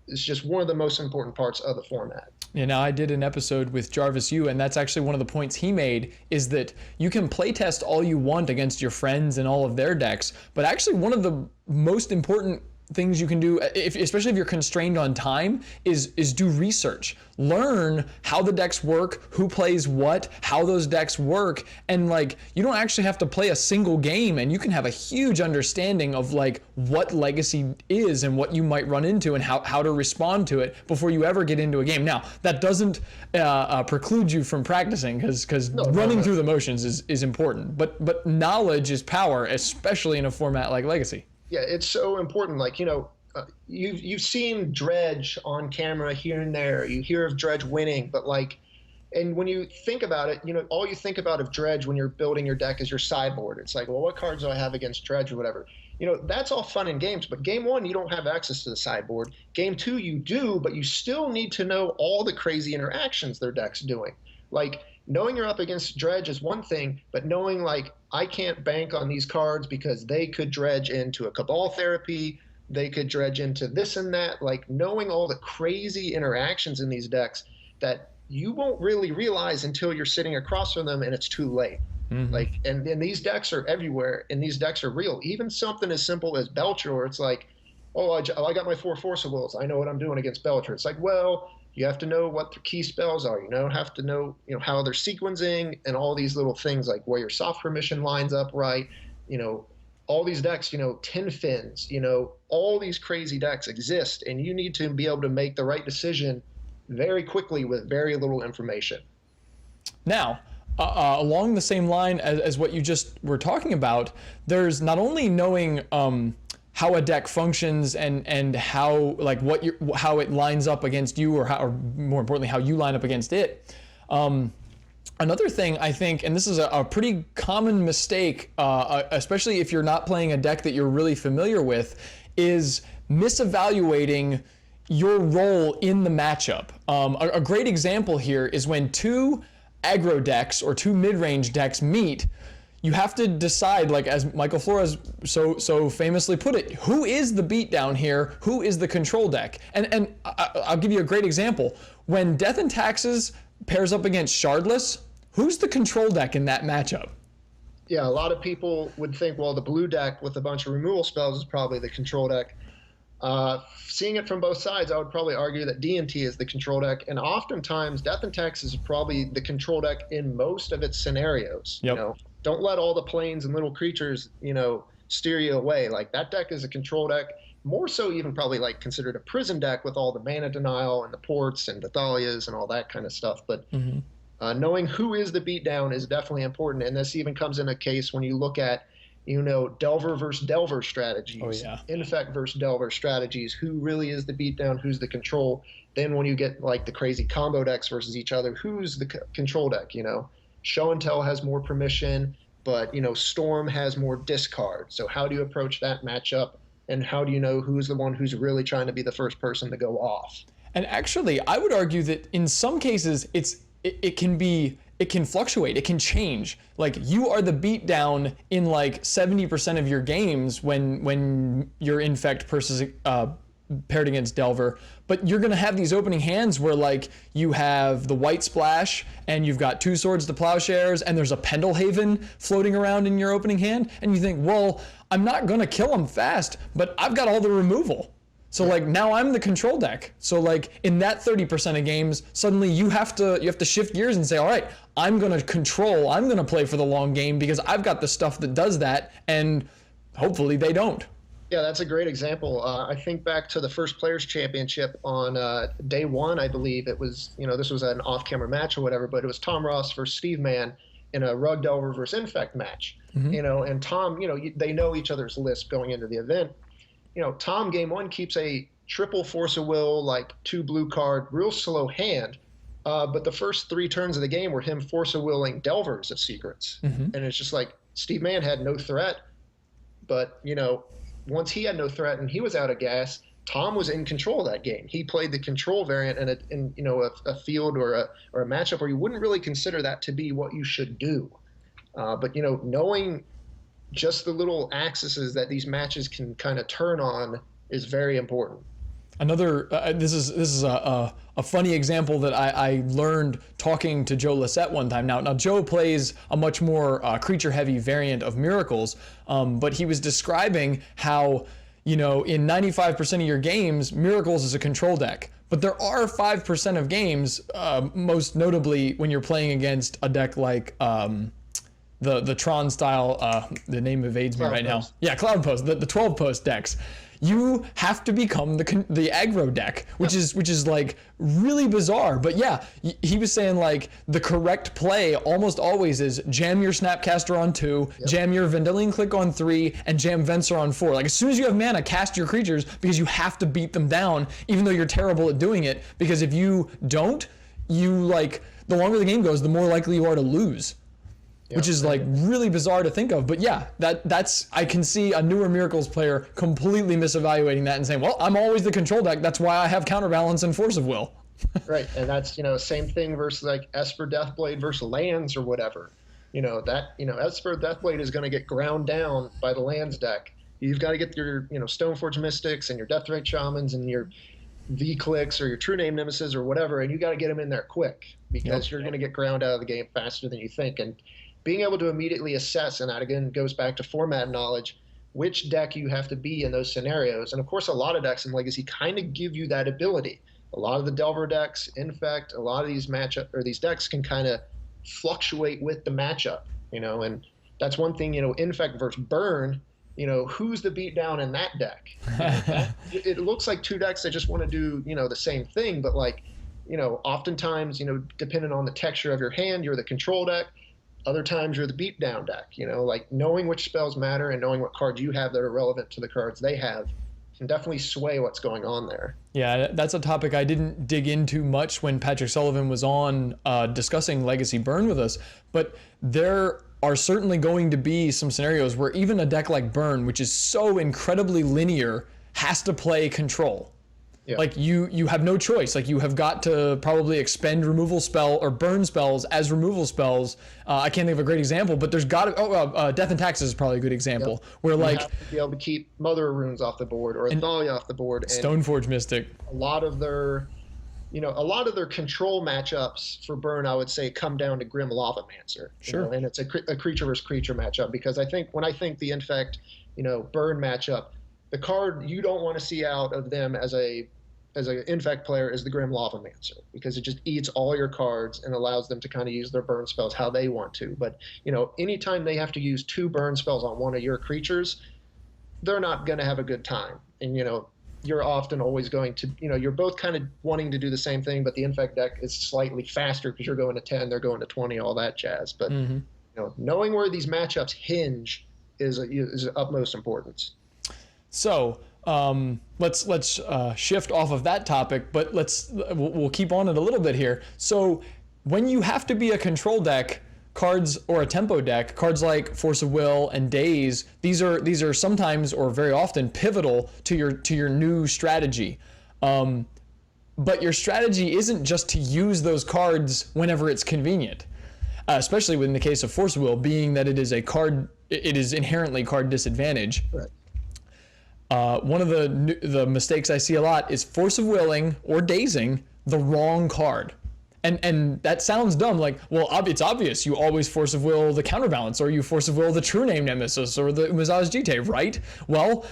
is just one of the most important parts of the format. Yeah, now I did an episode with Jarvis Yu, and that's actually one of the points he made, is that you can playtest all you want against your friends and all of their decks, but actually one of the most important things you can do, especially if you're constrained on time, is do research. Learn how the decks work, who plays what, how those decks work, and like you don't actually have to play a single game, and you can have a huge understanding of like what Legacy is and what you might run into and how to respond to it before you ever get into a game. Now that doesn't preclude you from practicing, because running through the motions is important, but knowledge is power, especially in a format like Legacy. Yeah, it's so important. Like, you've seen Dredge on camera here and there. You hear of Dredge winning, but like, and when you think about it, all you think about of Dredge when you're building your deck is your sideboard. It's like, well, what cards do I have against Dredge or whatever? That's all fun in games, but game one, you don't have access to the sideboard. Game two, you do, but you still need to know all the crazy interactions their deck's doing. Like, knowing you're up against Dredge is one thing, but knowing like I can't bank on these cards because they could dredge into a Cabal Therapy, they could dredge into this and that, like knowing all the crazy interactions in these decks that you won't really realize until you're sitting across from them and it's too late. Mm-hmm. Like, and these decks are everywhere, and these decks are real. Even something as simple as Belcher, where it's like, oh, I got my 4 Force of Wills, I know what I'm doing against Belcher. It's like, well, you have to know what their key spells are. Have to know, how they're sequencing and all these little things, like where your soft permission lines up right. All these decks, Tin Fins, all these crazy decks exist, and you need to be able to make the right decision very quickly with very little information. Now, along the same line as what you just were talking about, there's not only knowing how a deck functions and how like how it lines up against you, or more importantly how you line up against it. Another thing I think, and this is a pretty common mistake, especially if you're not playing a deck that you're really familiar with, is misevaluating your role in the matchup. A great example here is when two aggro decks or two mid-range decks meet. You have to decide, like as Michael Flores so famously put it, who is the beatdown here? Who is the control deck? And I'll give you a great example. When Death and Taxes pairs up against Shardless, who's the control deck in that matchup? Yeah, a lot of people would think, well, the blue deck with a bunch of removal spells is probably the control deck. Seeing it from both sides, I would probably argue that D&T is the control deck, and oftentimes Death and Taxes is probably the control deck in most of its scenarios. Yep. Don't let all the planes and little creatures, steer you away. Like, that deck is a control deck, more so even probably like considered a prison deck with all the mana denial and the ports and the Thalias and all that kind of stuff. But knowing who is the beatdown is definitely important, and this even comes in a case when you look at, Delver versus Delver strategies, oh, yeah. Infect versus Delver strategies, who really is the beatdown, who's the control. Then when you get like the crazy combo decks versus each other, who's the control deck, Show and Tell has more permission, but Storm has more discard. So how do you approach that matchup, and how do you know who's the one who's really trying to be the first person to go off? And actually, I would argue that in some cases it can fluctuate, it can change. Like, you are the beatdown in like 70% of your games when you're Infect versus paired against Delver, but you're gonna have these opening hands where like you have the White Splash and you've got 2 Swords to Plowshares and there's a Pendlehaven floating around in your opening hand, and you think, well, I'm not gonna kill him fast, but I've got all the removal. So like now I'm the control deck. So like in that 30% of games, suddenly you have to shift gears and say, all right, I'm gonna control, I'm gonna play for the long game because I've got the stuff that does that, and hopefully they don't. Yeah, that's a great example. I think back to the first Players Championship on day one, I believe. It was, this was an off-camera match or whatever, but it was Tom Ross versus Steve Mann in a Rug Delver versus Infect match. And Tom, they know each other's list going into the event. Tom game one keeps a triple Force of Will, like 2 blue card, real slow hand. But the first 3 turns of the game were him Force of Willing Delvers of Secrets. And it's just like Steve Mann had no threat, but, once he had no threat and he was out of gas, Tom was in control of that game. He played the control variant in a field or a matchup where you wouldn't really consider that to be what you should do. But knowing just the little axes that these matches can kind of turn on is very important. Another, this is a funny example that I learned talking to Joe Lissette one time. Now Joe plays a much more creature-heavy variant of Miracles, but he was describing how you know, in 95% of your games, Miracles is a control deck. But there are 5% of games, most notably when you're playing against a deck like the Tron style, the name evades me right now. Yeah, Cloud Post, the 12 post decks. You have to become the aggro deck, which is like really bizarre. But yeah, he was saying like the correct play almost always is jam your Snapcaster on 2, jam your Vendilion Click on 3, and jam Venser on 4. Like as soon as you have mana, cast your creatures because you have to beat them down, even though you're terrible at doing it. Because if you don't, you like the longer the game goes, the more likely you are to lose. Which is like really bizarre to think of, but yeah, that's I can see a newer Miracles player completely misevaluating that and saying, well, I'm always the control deck. That's why I have Counterbalance and Force of Will. Right, and that's same thing versus like Esper Deathblade versus lands or whatever. Esper Deathblade is going to get ground down by the lands deck. You've got to get your Stoneforge Mystics and your Deathrite Shamans and your V-Clicks or your True Name Nemesis or whatever, and you got to get them in there quick because you're going to get ground out of the game faster than you think. And being able to immediately assess, and that again goes back to format knowledge, which deck you have to be in those scenarios. And of course, a lot of decks in Legacy kind of give you that ability. A lot of the Delver decks, Infect, a lot of these these decks can kind of fluctuate with the matchup, and that's one thing, Infect versus Burn, who's the beatdown in that deck? It looks like two decks that just want to do, the same thing, but like, oftentimes, depending on the texture of your hand, you're the control deck. Other times you're the beatdown deck, like knowing which spells matter and knowing what cards you have that are relevant to the cards they have can definitely sway what's going on there. Yeah, that's a topic I didn't dig into much when Patrick Sullivan was on discussing Legacy Burn with us, but there are certainly going to be some scenarios where even a deck like Burn, which is so incredibly linear, has to play control. Yeah. Like you have no choice. Like you have got to probably expend removal spell or burn spells as removal spells. I can't think of a great example, but there's got to. Death and Taxes is probably a good example. Where you have to be able to keep Mother Runes off the board or Thalia off the board. And Stoneforge Mystic. A lot of their control matchups for Burn, I would say, come down to Grim Lavamancer. Sure. And it's a creature versus creature matchup because when I think the Infect, Burn matchup, the card you don't want to see out of them as an Infect player is the Grim Lavamancer because it just eats all your cards and allows them to kind of use their burn spells how they want to. But, anytime they have to use 2 burn spells on one of your creatures, they're not going to have a good time. And, you're often always going to, you're both kind of wanting to do the same thing, but the Infect deck is slightly faster because you're going to 10, they're going to 20, all that jazz. But, knowing where these matchups hinge is of utmost importance. So, let's shift off of that topic, but we'll keep on it a little bit here. So when you have to be a control deck, cards or a tempo deck, cards like Force of Will and Daze, these are sometimes or very often pivotal to your new strategy. But your strategy isn't just to use those cards whenever it's convenient. Especially in the case of Force of Will, being that it is inherently card disadvantage. Right. One of the mistakes I see a lot is Force of Willing or Dazing the wrong card. And that sounds dumb, like, well, it's obvious you always Force of Will the Counterbalance, or you Force of Will the True Name Nemesis, or the Umazaz Jite, right? Well,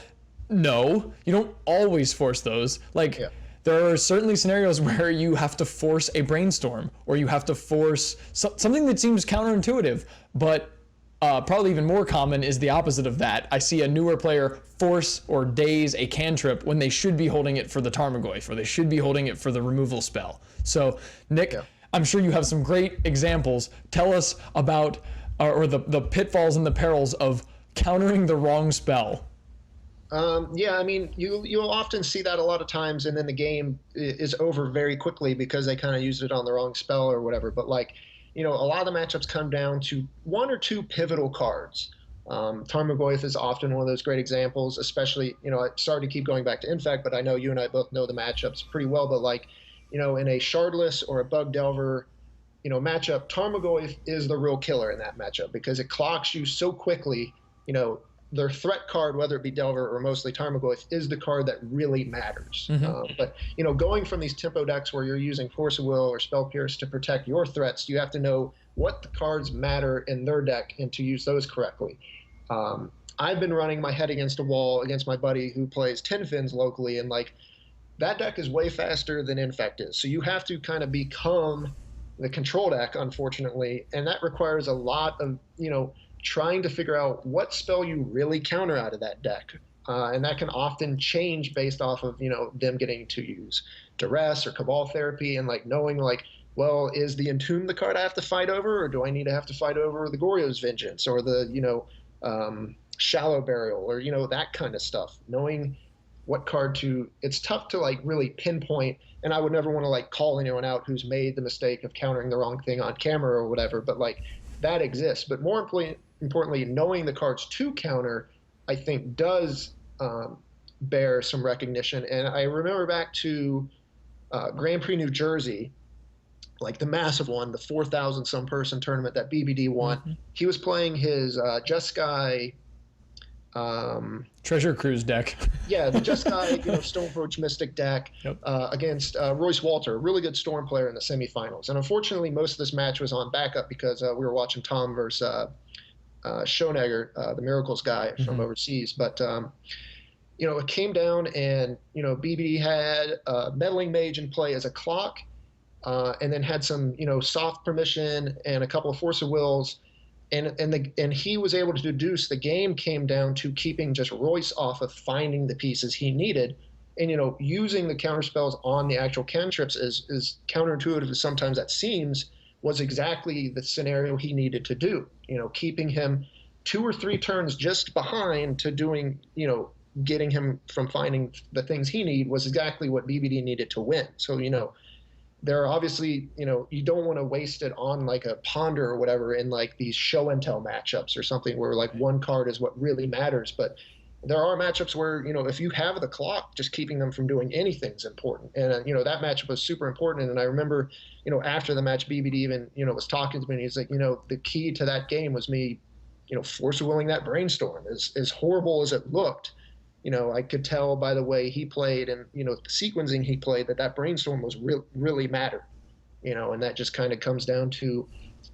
no, you don't always force those. Like, there are certainly scenarios where you have to force a Brainstorm, or you have to force something that seems counterintuitive, but probably even more common is the opposite of that. I see a newer player force or daze a cantrip when they should be holding it for the Tarmogoyf, or they should be holding it for the removal spell. So, Nick, I'm sure you have some great examples. Tell us about or the pitfalls and the perils of countering the wrong spell. I mean, you'll often see that a lot of times, and then the game is over very quickly because they kind of used it on the wrong spell or whatever. But like, a lot of the matchups come down to 1 or 2 pivotal cards. Tarmogoyf is often one of those great examples, especially, I'm sorry to keep going back to Infect, but I know you and I both know the matchups pretty well, but like, in a Shardless or a Bug Delver, matchup, Tarmogoyf is the real killer in that matchup because it clocks you so quickly, their threat card, whether it be Delver or mostly Tarmogoyf, is the card that really matters. Mm-hmm. But going from these tempo decks where you're using Force of Will or Spell Pierce to protect your threats, you have to know what the cards matter in their deck and to use those correctly. I've been running my head against a wall against my buddy who plays 10 fins locally, and like that deck is way faster than Infect is. So you have to kind of become the control deck, unfortunately, and that requires a lot of, trying to figure out what spell you really counter out of that deck. And that can often change based off of, them getting to use Duress or Cabal Therapy, and like knowing like, well, is the Entomb the card I have to fight over, or do I need to have to fight over the Goryo's Vengeance or the, Shallow Burial, or, that kind of stuff. Knowing what card to, it's tough to like really pinpoint, and I would never want to like call anyone out who's made the mistake of countering the wrong thing on camera or whatever, but like that exists. But more importantly, knowing the cards to counter, I think does bear some recognition. And I remember back to Grand Prix New Jersey, like the massive one, the 4,000 some person tournament that BBD won. Mm-hmm. He was playing his Just Sky Treasure Cruise deck. Yeah, the Just Sky, Stoneforge Mystic deck. Yep. Against Royce Walter, a really good Storm player in the semifinals. And unfortunately, most of this match was on backup because we were watching Tom versus Schoenegger, the Miracles guy from overseas. But it came down, and BBD had Meddling Mage in play as a clock, and then had some soft permission and a couple of Force of Wills. And he was able to deduce the game came down to keeping just Royce off of finding the pieces he needed, and using the counter spells on the actual cantrips as counterintuitive as sometimes that seems, was exactly the scenario he needed to do. Keeping him 2 or 3 turns just behind to doing, getting him from finding the things he need was exactly what BBD needed to win. So there are obviously, you don't want to waste it on like a Ponder or whatever in like these show and tell matchups or something where like one card is what really matters. But there are matchups where, if you have the clock, just keeping them from doing anything is important. And, that matchup was super important. And I remember, after the match, BBD even, was talking to me, and he's like, the key to that game was me, force willing that Brainstorm. As horrible as it looked, I could tell by the way he played and, the sequencing he played that Brainstorm was really mattered, and that just kind of comes down to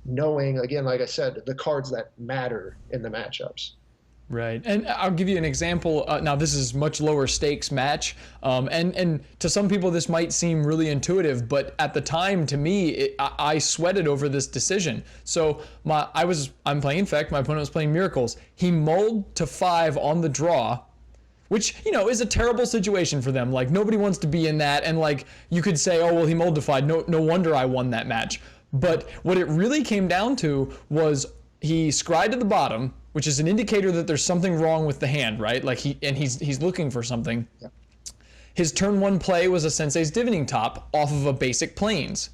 knowing, again, like I said, the cards that matter in the matchups. Right. And I'll give you an example. Now, this is much lower stakes match. And to some people, this might seem really intuitive, but at the time, to me, I sweated over this decision. So I'm playing Infect. My opponent was playing Miracles. He mulled to 5 on the draw, which, is a terrible situation for them. Like, nobody wants to be in that. And like, you could say, oh, well, he multiplied. No wonder I won that match. But what it really came down to was he scryed to the bottom, which is an indicator that there's something wrong with the hand, right? Like he's looking for something. Yeah. His turn 1 play was a Sensei's Divining Top off of a basic Plains.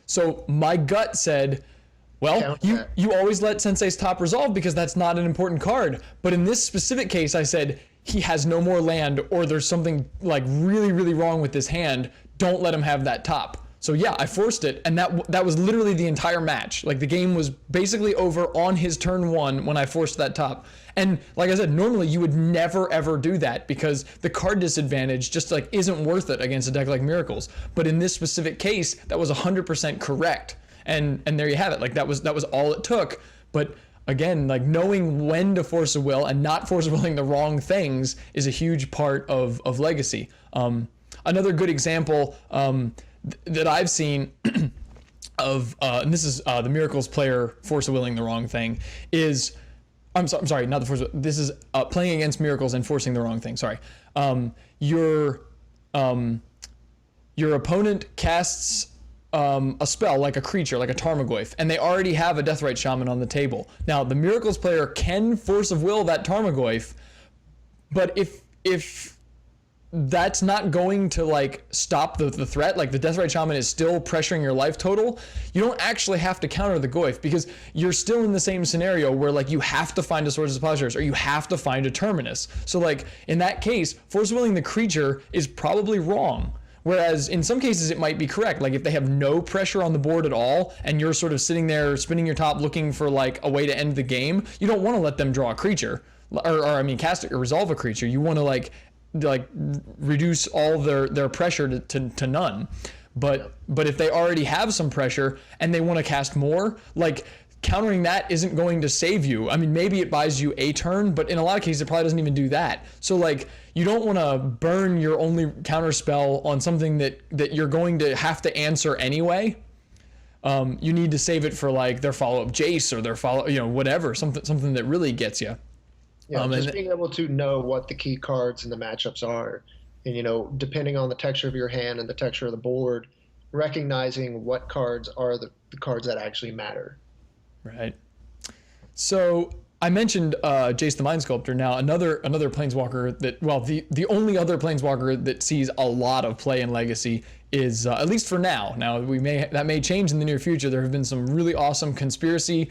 So my gut said, well, you always let Sensei's Top resolve because that's not an important card. But in this specific case, I said, he has no more land, or there's something like really, really wrong with this hand. Don't let him have that top. So yeah, I forced it, and that was literally the entire match. Like, the game was basically over on his turn 1 when I forced that top. And like I said, normally you would never ever do that because the card disadvantage just like isn't worth it against a deck like Miracles. But in this specific case, that was 100% correct. And there you have it. Like, that was all it took. But again, like, knowing when to force a will and not force willing the wrong things is a huge part of Legacy. Another good example that I've seen of, and this is the Miracles player force willing the wrong thing, is, I'm sorry, not the force. This is playing against Miracles and forcing the wrong thing. Sorry. Your opponent casts a spell like a creature, like a Tarmogoyf, and they already have a Deathrite Shaman on the table. Now, the Miracles player can force of will that Tarmogoyf, but if that's not going to like stop the threat, like the Deathrite Shaman is still pressuring your life total, you don't actually have to counter the Goyf because you're still in the same scenario where like you have to find a Swords of Plowshares or you have to find a Terminus. So like in that case, force willing the creature is probably wrong. Whereas in some cases it might be correct. Like if they have no pressure on the board at all and you're sort of sitting there spinning your top looking for like a way to end the game, you don't want to let them draw a creature or I mean cast it or resolve a creature. You want to like reduce all their pressure to none. But if they already have some pressure and they want to cast more, like countering that isn't going to save you. I mean, maybe it buys you a turn, but in a lot of cases, it probably doesn't even do that. So like, you don't want to burn your only counter spell on something that you're going to have to answer anyway. You need to save it for like their follow-up Jace or their follow, whatever, something that really gets you. Yeah, just being able to know what the key cards and the matchups are, and depending on the texture of your hand and the texture of the board, recognizing what cards are the cards that actually matter. Right. So I mentioned Jace the Mind Sculptor. Now another planeswalker the only other planeswalker that sees a lot of play in Legacy is at least for now. Now that may change in the near future. There have been some really awesome conspiracy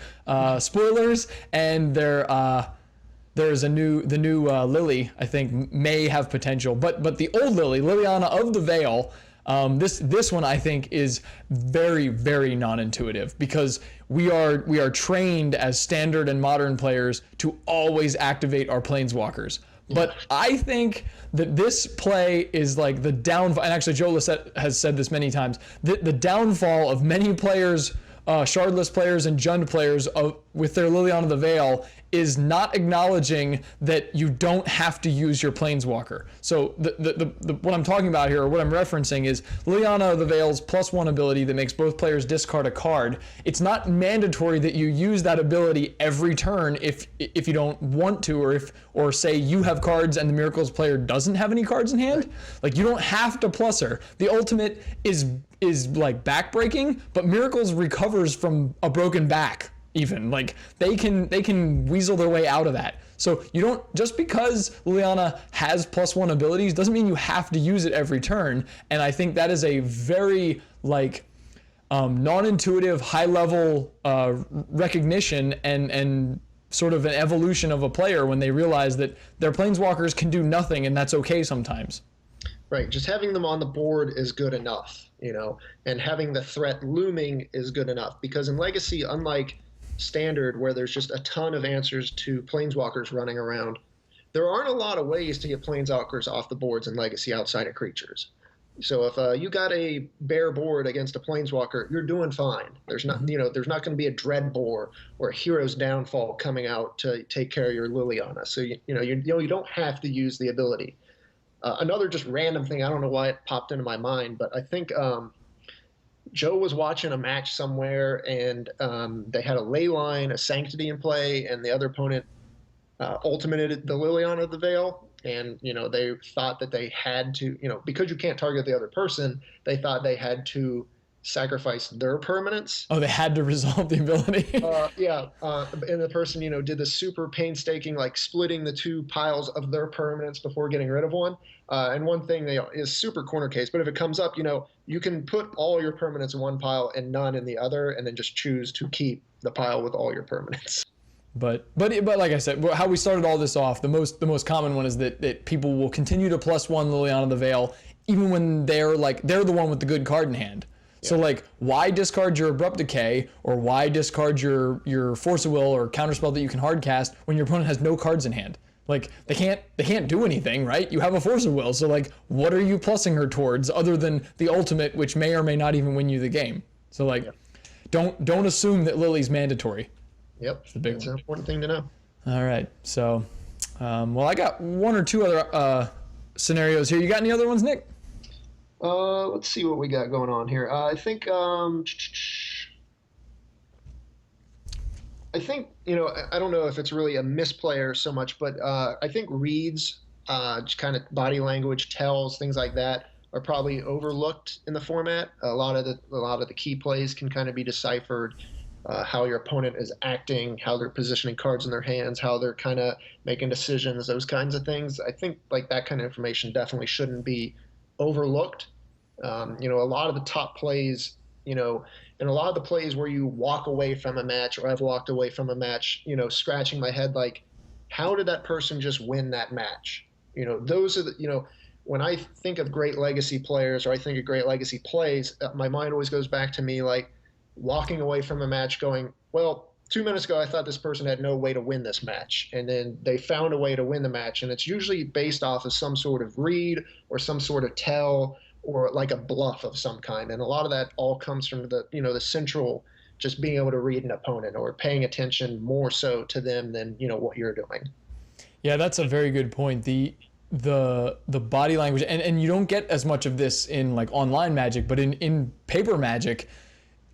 spoilers, and there's the new Lily, I think, may have potential. But the old Lily, Liliana of the Veil. This one I think is very, very non-intuitive, because we are trained as standard and modern players to always activate our planeswalkers. But I think that this play is like the downfall, and actually Joe Lissette has said this many times, the downfall of many players, shardless players and Jund players with their Liliana of the Veil is not acknowledging that you don't have to use your planeswalker. So what I'm talking about here, or what I'm referencing, is Liliana of the Veil's +1 ability that makes both players discard a card. It's not mandatory that you use that ability every turn if you don't want to, or say you have cards and the Miracles player doesn't have any cards in hand. Like, you don't have to plus her. The ultimate is like backbreaking, but Miracles recovers from a broken back. Even like they can weasel their way out of that. So you don't, just because Liliana has +1 abilities doesn't mean you have to use it every turn. And I think that is a very non-intuitive, high-level recognition and sort of an evolution of a player when they realize that their planeswalkers can do nothing, and that's okay sometimes. Right, just having them on the board is good enough, and having the threat looming is good enough, because in Legacy, unlike Standard, where there's just a ton of answers to planeswalkers running around, there aren't a lot of ways to get planeswalkers off the boards in Legacy outside of creatures. So if you got a bare board against a planeswalker, you're doing fine. There's not there's not going to be a Dreadbore or a Hero's Downfall coming out to take care of your Liliana. So you don't have to use the ability. Another just random thing, I don't know why it popped into my mind, but I think Joe was watching a match somewhere, and they had a Leyline, a Sanctity in play, and the other opponent ultimated the Liliana of the Veil, and they thought that they had to, because you can't target the other person, they thought they had to sacrifice their permanence. Oh, they had to resolve the ability. And the person, did the super painstaking, like splitting the two piles of their permanence before getting rid of one. And one thing is super corner case, but if it comes up, you can put all your permanents in one pile and none in the other, and then just choose to keep the pile with all your permanents. But like I said, how we started all this off, the most common one is that people will continue to +1 Liliana of the Veil even when they're the one with the good card in hand. So like, why discard your Abrupt Decay, or why discard your Force of Will or counterspell that you can hardcast when your opponent has no cards in hand? Like, they can't do anything, right? You have a Force of Will, so like, what are you plussing her towards other than the ultimate, which may or may not even win you the game? So like, don't assume that Lily's mandatory. Yep, it's an important thing to know. All right, so well, I got one or two other scenarios here. You got any other ones, Nick? Let's see what we got going on here. I think, I don't know if it's really a misplayer so much, but I think reads, just kind of body language, tells, things like that are probably overlooked in the format. A lot of the key plays can kind of be deciphered. How your opponent is acting, how they're positioning cards in their hands, how they're kind of making decisions, those kinds of things. I think like that kind of information definitely shouldn't be overlooked. A lot of the top plays, and a lot of the plays where you walk away from a match, or I've walked away from a match, scratching my head like, how did that person just win that match? Those are the, when I think of great Legacy players, or I think of great Legacy plays, my mind always goes back to me like walking away from a match going, well, 2 minutes ago I thought this person had no way to win this match, and then they found a way to win the match, and it's usually based off of some sort of read or some sort of tell, or like a bluff of some kind. And a lot of that all comes from the central just being able to read an opponent or paying attention more so to them than, what you're doing. Yeah, that's a very good point. The body language, and you don't get as much of this in like online Magic, but in paper Magic,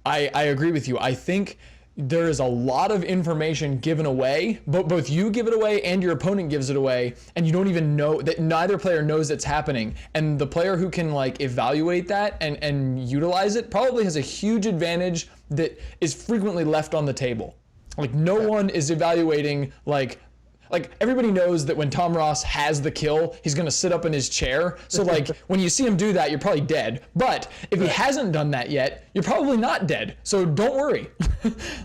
I agree with you. I think there is a lot of information given away, but both you give it away and your opponent gives it away, and you don't even know that neither player knows it's happening. And the player who can like evaluate that and utilize it probably has a huge advantage that is frequently left on the table. Like no one is evaluating like everybody knows that when Tom Ross has the kill, he's going to sit up in his chair. So like when you see him do that, you're probably dead. But if he hasn't done that yet, you're probably not dead. So don't worry.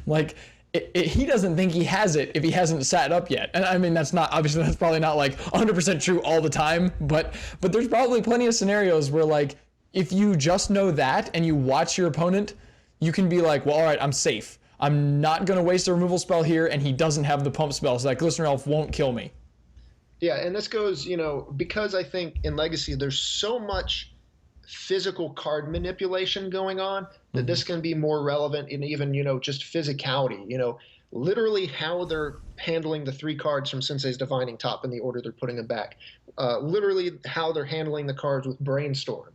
Like he doesn't think he has it if he hasn't sat up yet. And I mean, that's probably not like 100% true all the time, but there's probably plenty of scenarios where like, if you just know that and you watch your opponent, you can be like, well, all right, I'm safe. I'm not going to waste a removal spell here, and he doesn't have the pump spell, so that Glistener Elf won't kill me. Yeah, and this goes, because I think in Legacy there's so much physical card manipulation going on that this can be more relevant in even, just physicality, literally how they're handling the 3 cards from Sensei's Divining Top in the order they're putting them back. Literally how they're handling the cards with Brainstorm,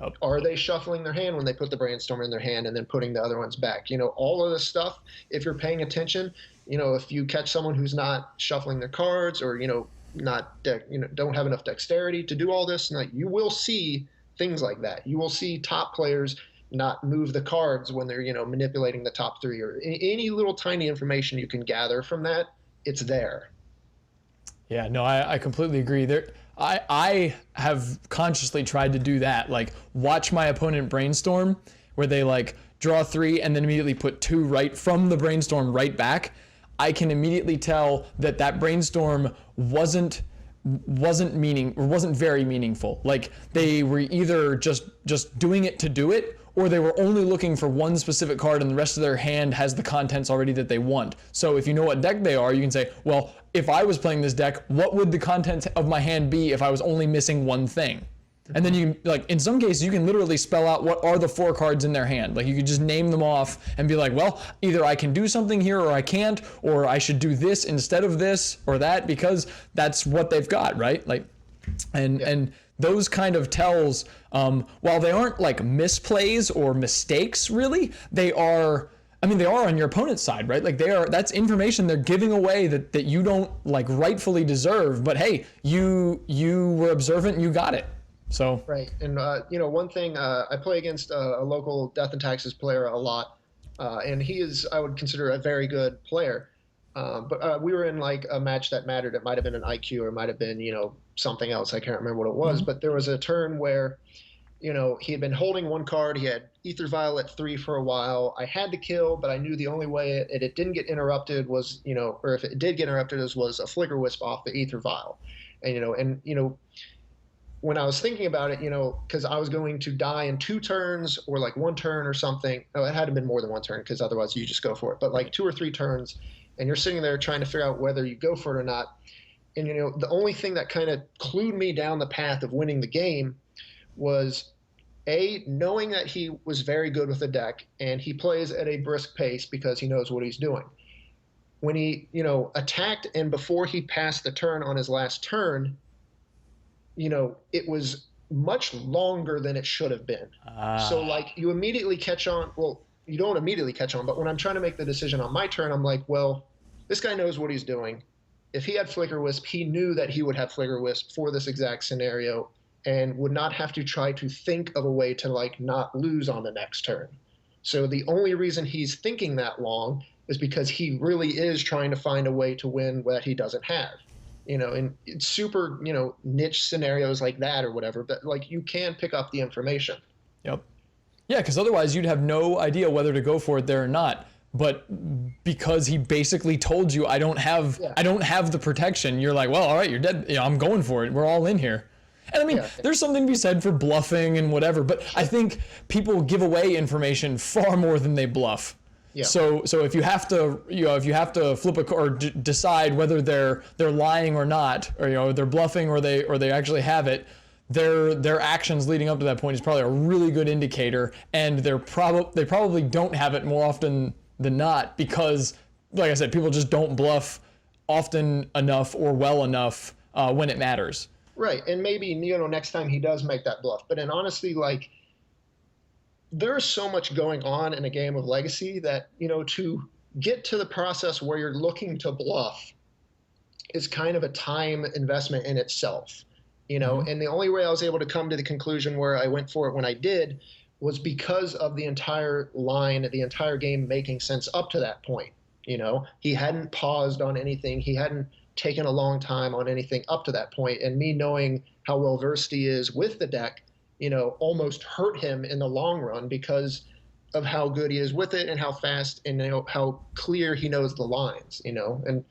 Yep. Are they shuffling their hand when they put the Brainstorm in their hand and then putting the other ones back? All of this stuff, if you're paying attention, if you catch someone who's not shuffling their cards or, don't have enough dexterity to do all this, you will see things like that. You will see top players not move the cards when they're, manipulating the top 3 or any little tiny information you can gather from that, it's there. Yeah, no, I completely agree. I have consciously tried to do that, like watch my opponent brainstorm where they like draw 3 and then immediately put 2 right from the brainstorm right back. I can immediately tell that brainstorm wasn't very meaningful. Like they were either just doing it to do it, or they were only looking for one specific card and the rest of their hand has the contents already that they want. So if you know what deck they are, you can say, well, if I was playing this deck, what would the contents of my hand be if I was only missing one thing? And then you can, like, in some cases, you can literally spell out what are the 4 cards in their hand. Like you could just name them off and be like, well, either I can do something here or I can't, or I should do this instead of this or that because that's what they've got, right? Like, and those kind of tells, while they aren't like misplays or mistakes really, they are on your opponent's side, right? Like that's information they're giving away that you don't like rightfully deserve, but hey, you were observant and you got it. So right. And one thing, I play against a local Death and Taxes player a lot, and he is, I would consider, a very good player. But we were in like a match that mattered. It might have been an IQ or it might have been, something else. I can't remember what it was, but there was a turn where, he had been holding one card. He had Ether Violet 3 for a while. I had to kill, but I knew the only way it didn't get interrupted was, or if it did get interrupted, was a Flicker Wisp off the Ether Vial. And, when I was thinking about it, because I was going to die in 2 turns or like 1 turn or something. Oh, it had been more than 1 turn because otherwise you just go for it. But like 2 or 3 turns, and you're sitting there trying to figure out whether you go for it or not. And, the only thing that kind of clued me down the path of winning the game was, A, knowing that he was very good with the deck and he plays at a brisk pace because he knows what he's doing. When he, attacked and before he passed the turn on his last turn, it was much longer than it should have been. So like you immediately catch on. Well, you don't immediately catch on, but when I'm trying to make the decision on my turn, I'm like, well, this guy knows what he's doing. If he had Flicker Wisp, he knew that he would have Flicker Wisp for this exact scenario and would not have to try to think of a way to like not lose on the next turn. So the only reason he's thinking that long is because he really is trying to find a way to win that he doesn't have. In super, niche scenarios like that or whatever, but like you can pick up the information. Yep. Yeah, because otherwise you'd have no idea whether to go for it there or not. But because he basically told you, I don't have the protection, you're like, well, all right, you're dead. I'm going for it. We're all in here. And I mean, there's something to be said for bluffing and whatever, but I think people give away information far more than they bluff. Yeah. So if you have to flip a or decide whether they're lying or not, or they're bluffing or they actually have it, their actions leading up to that point is probably a really good indicator, and they probably don't have it more often than not because, like I said, people just don't bluff often enough or well enough when it matters. Right, and maybe next time he does make that bluff. But honestly, like, there's so much going on in a game of Legacy that to get to the process where you're looking to bluff is kind of a time investment in itself. And the only way I was able to come to the conclusion where I went for it when I did was because of the entire line, the entire game making sense up to that point. He hadn't paused on anything. He hadn't taken a long time on anything up to that point. And me knowing how well versed he is with the deck, almost hurt him in the long run because of how good he is with it and how fast and how clear he knows the lines, and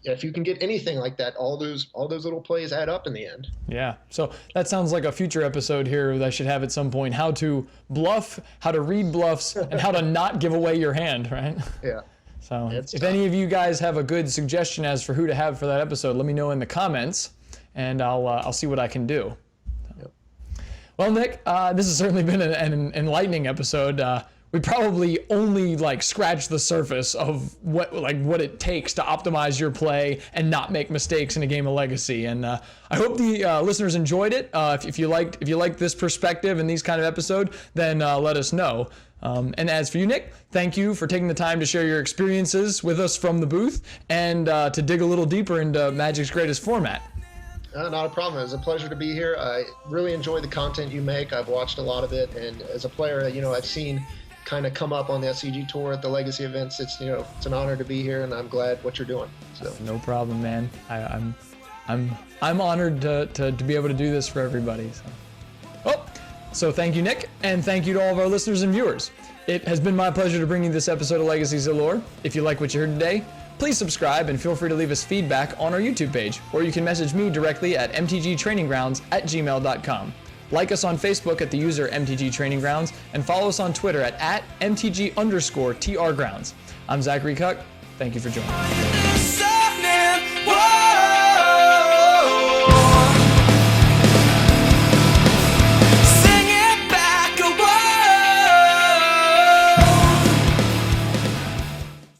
if you can get anything like that, all those little plays add up in the end. Yeah. So that sounds like a future episode here that I should have at some point: how to bluff, how to read bluffs, and how to not give away your hand. Right. Yeah. So if any of you guys have a good suggestion as for who to have for that episode, let me know in the comments, and I'll see what I can do. Yep. Well, Nick, this has certainly been an enlightening episode. We probably only scratch the surface of what it takes to optimize your play and not make mistakes in a game of Legacy. And I hope the listeners enjoyed it. If you liked this perspective and these kind of episode, then let us know. And as for you, Nick, thank you for taking the time to share your experiences with us from the booth and to dig a little deeper into Magic's greatest format. Not a problem. It was a pleasure to be here. I really enjoy the content you make. I've watched a lot of it, and as a player, I've seen kind of come up on the SCG tour at the Legacy events. It's it's an honor to be here, and I'm glad what you're doing. So no problem, man. I'm honored to be able to do this for everybody. So thank you, Nick, and thank you to all of our listeners and viewers. It has been my pleasure to bring you this episode of Legacy's Allure. If you like what you heard today, please subscribe and feel free to leave us feedback on our YouTube page, or you can message me directly at mtgtraininggrounds@gmail.com. Like us on Facebook at the user MTG Training Grounds, and follow us on Twitter at @MTG_TR Grounds. I'm Zachary Cuck. Thank you for joining.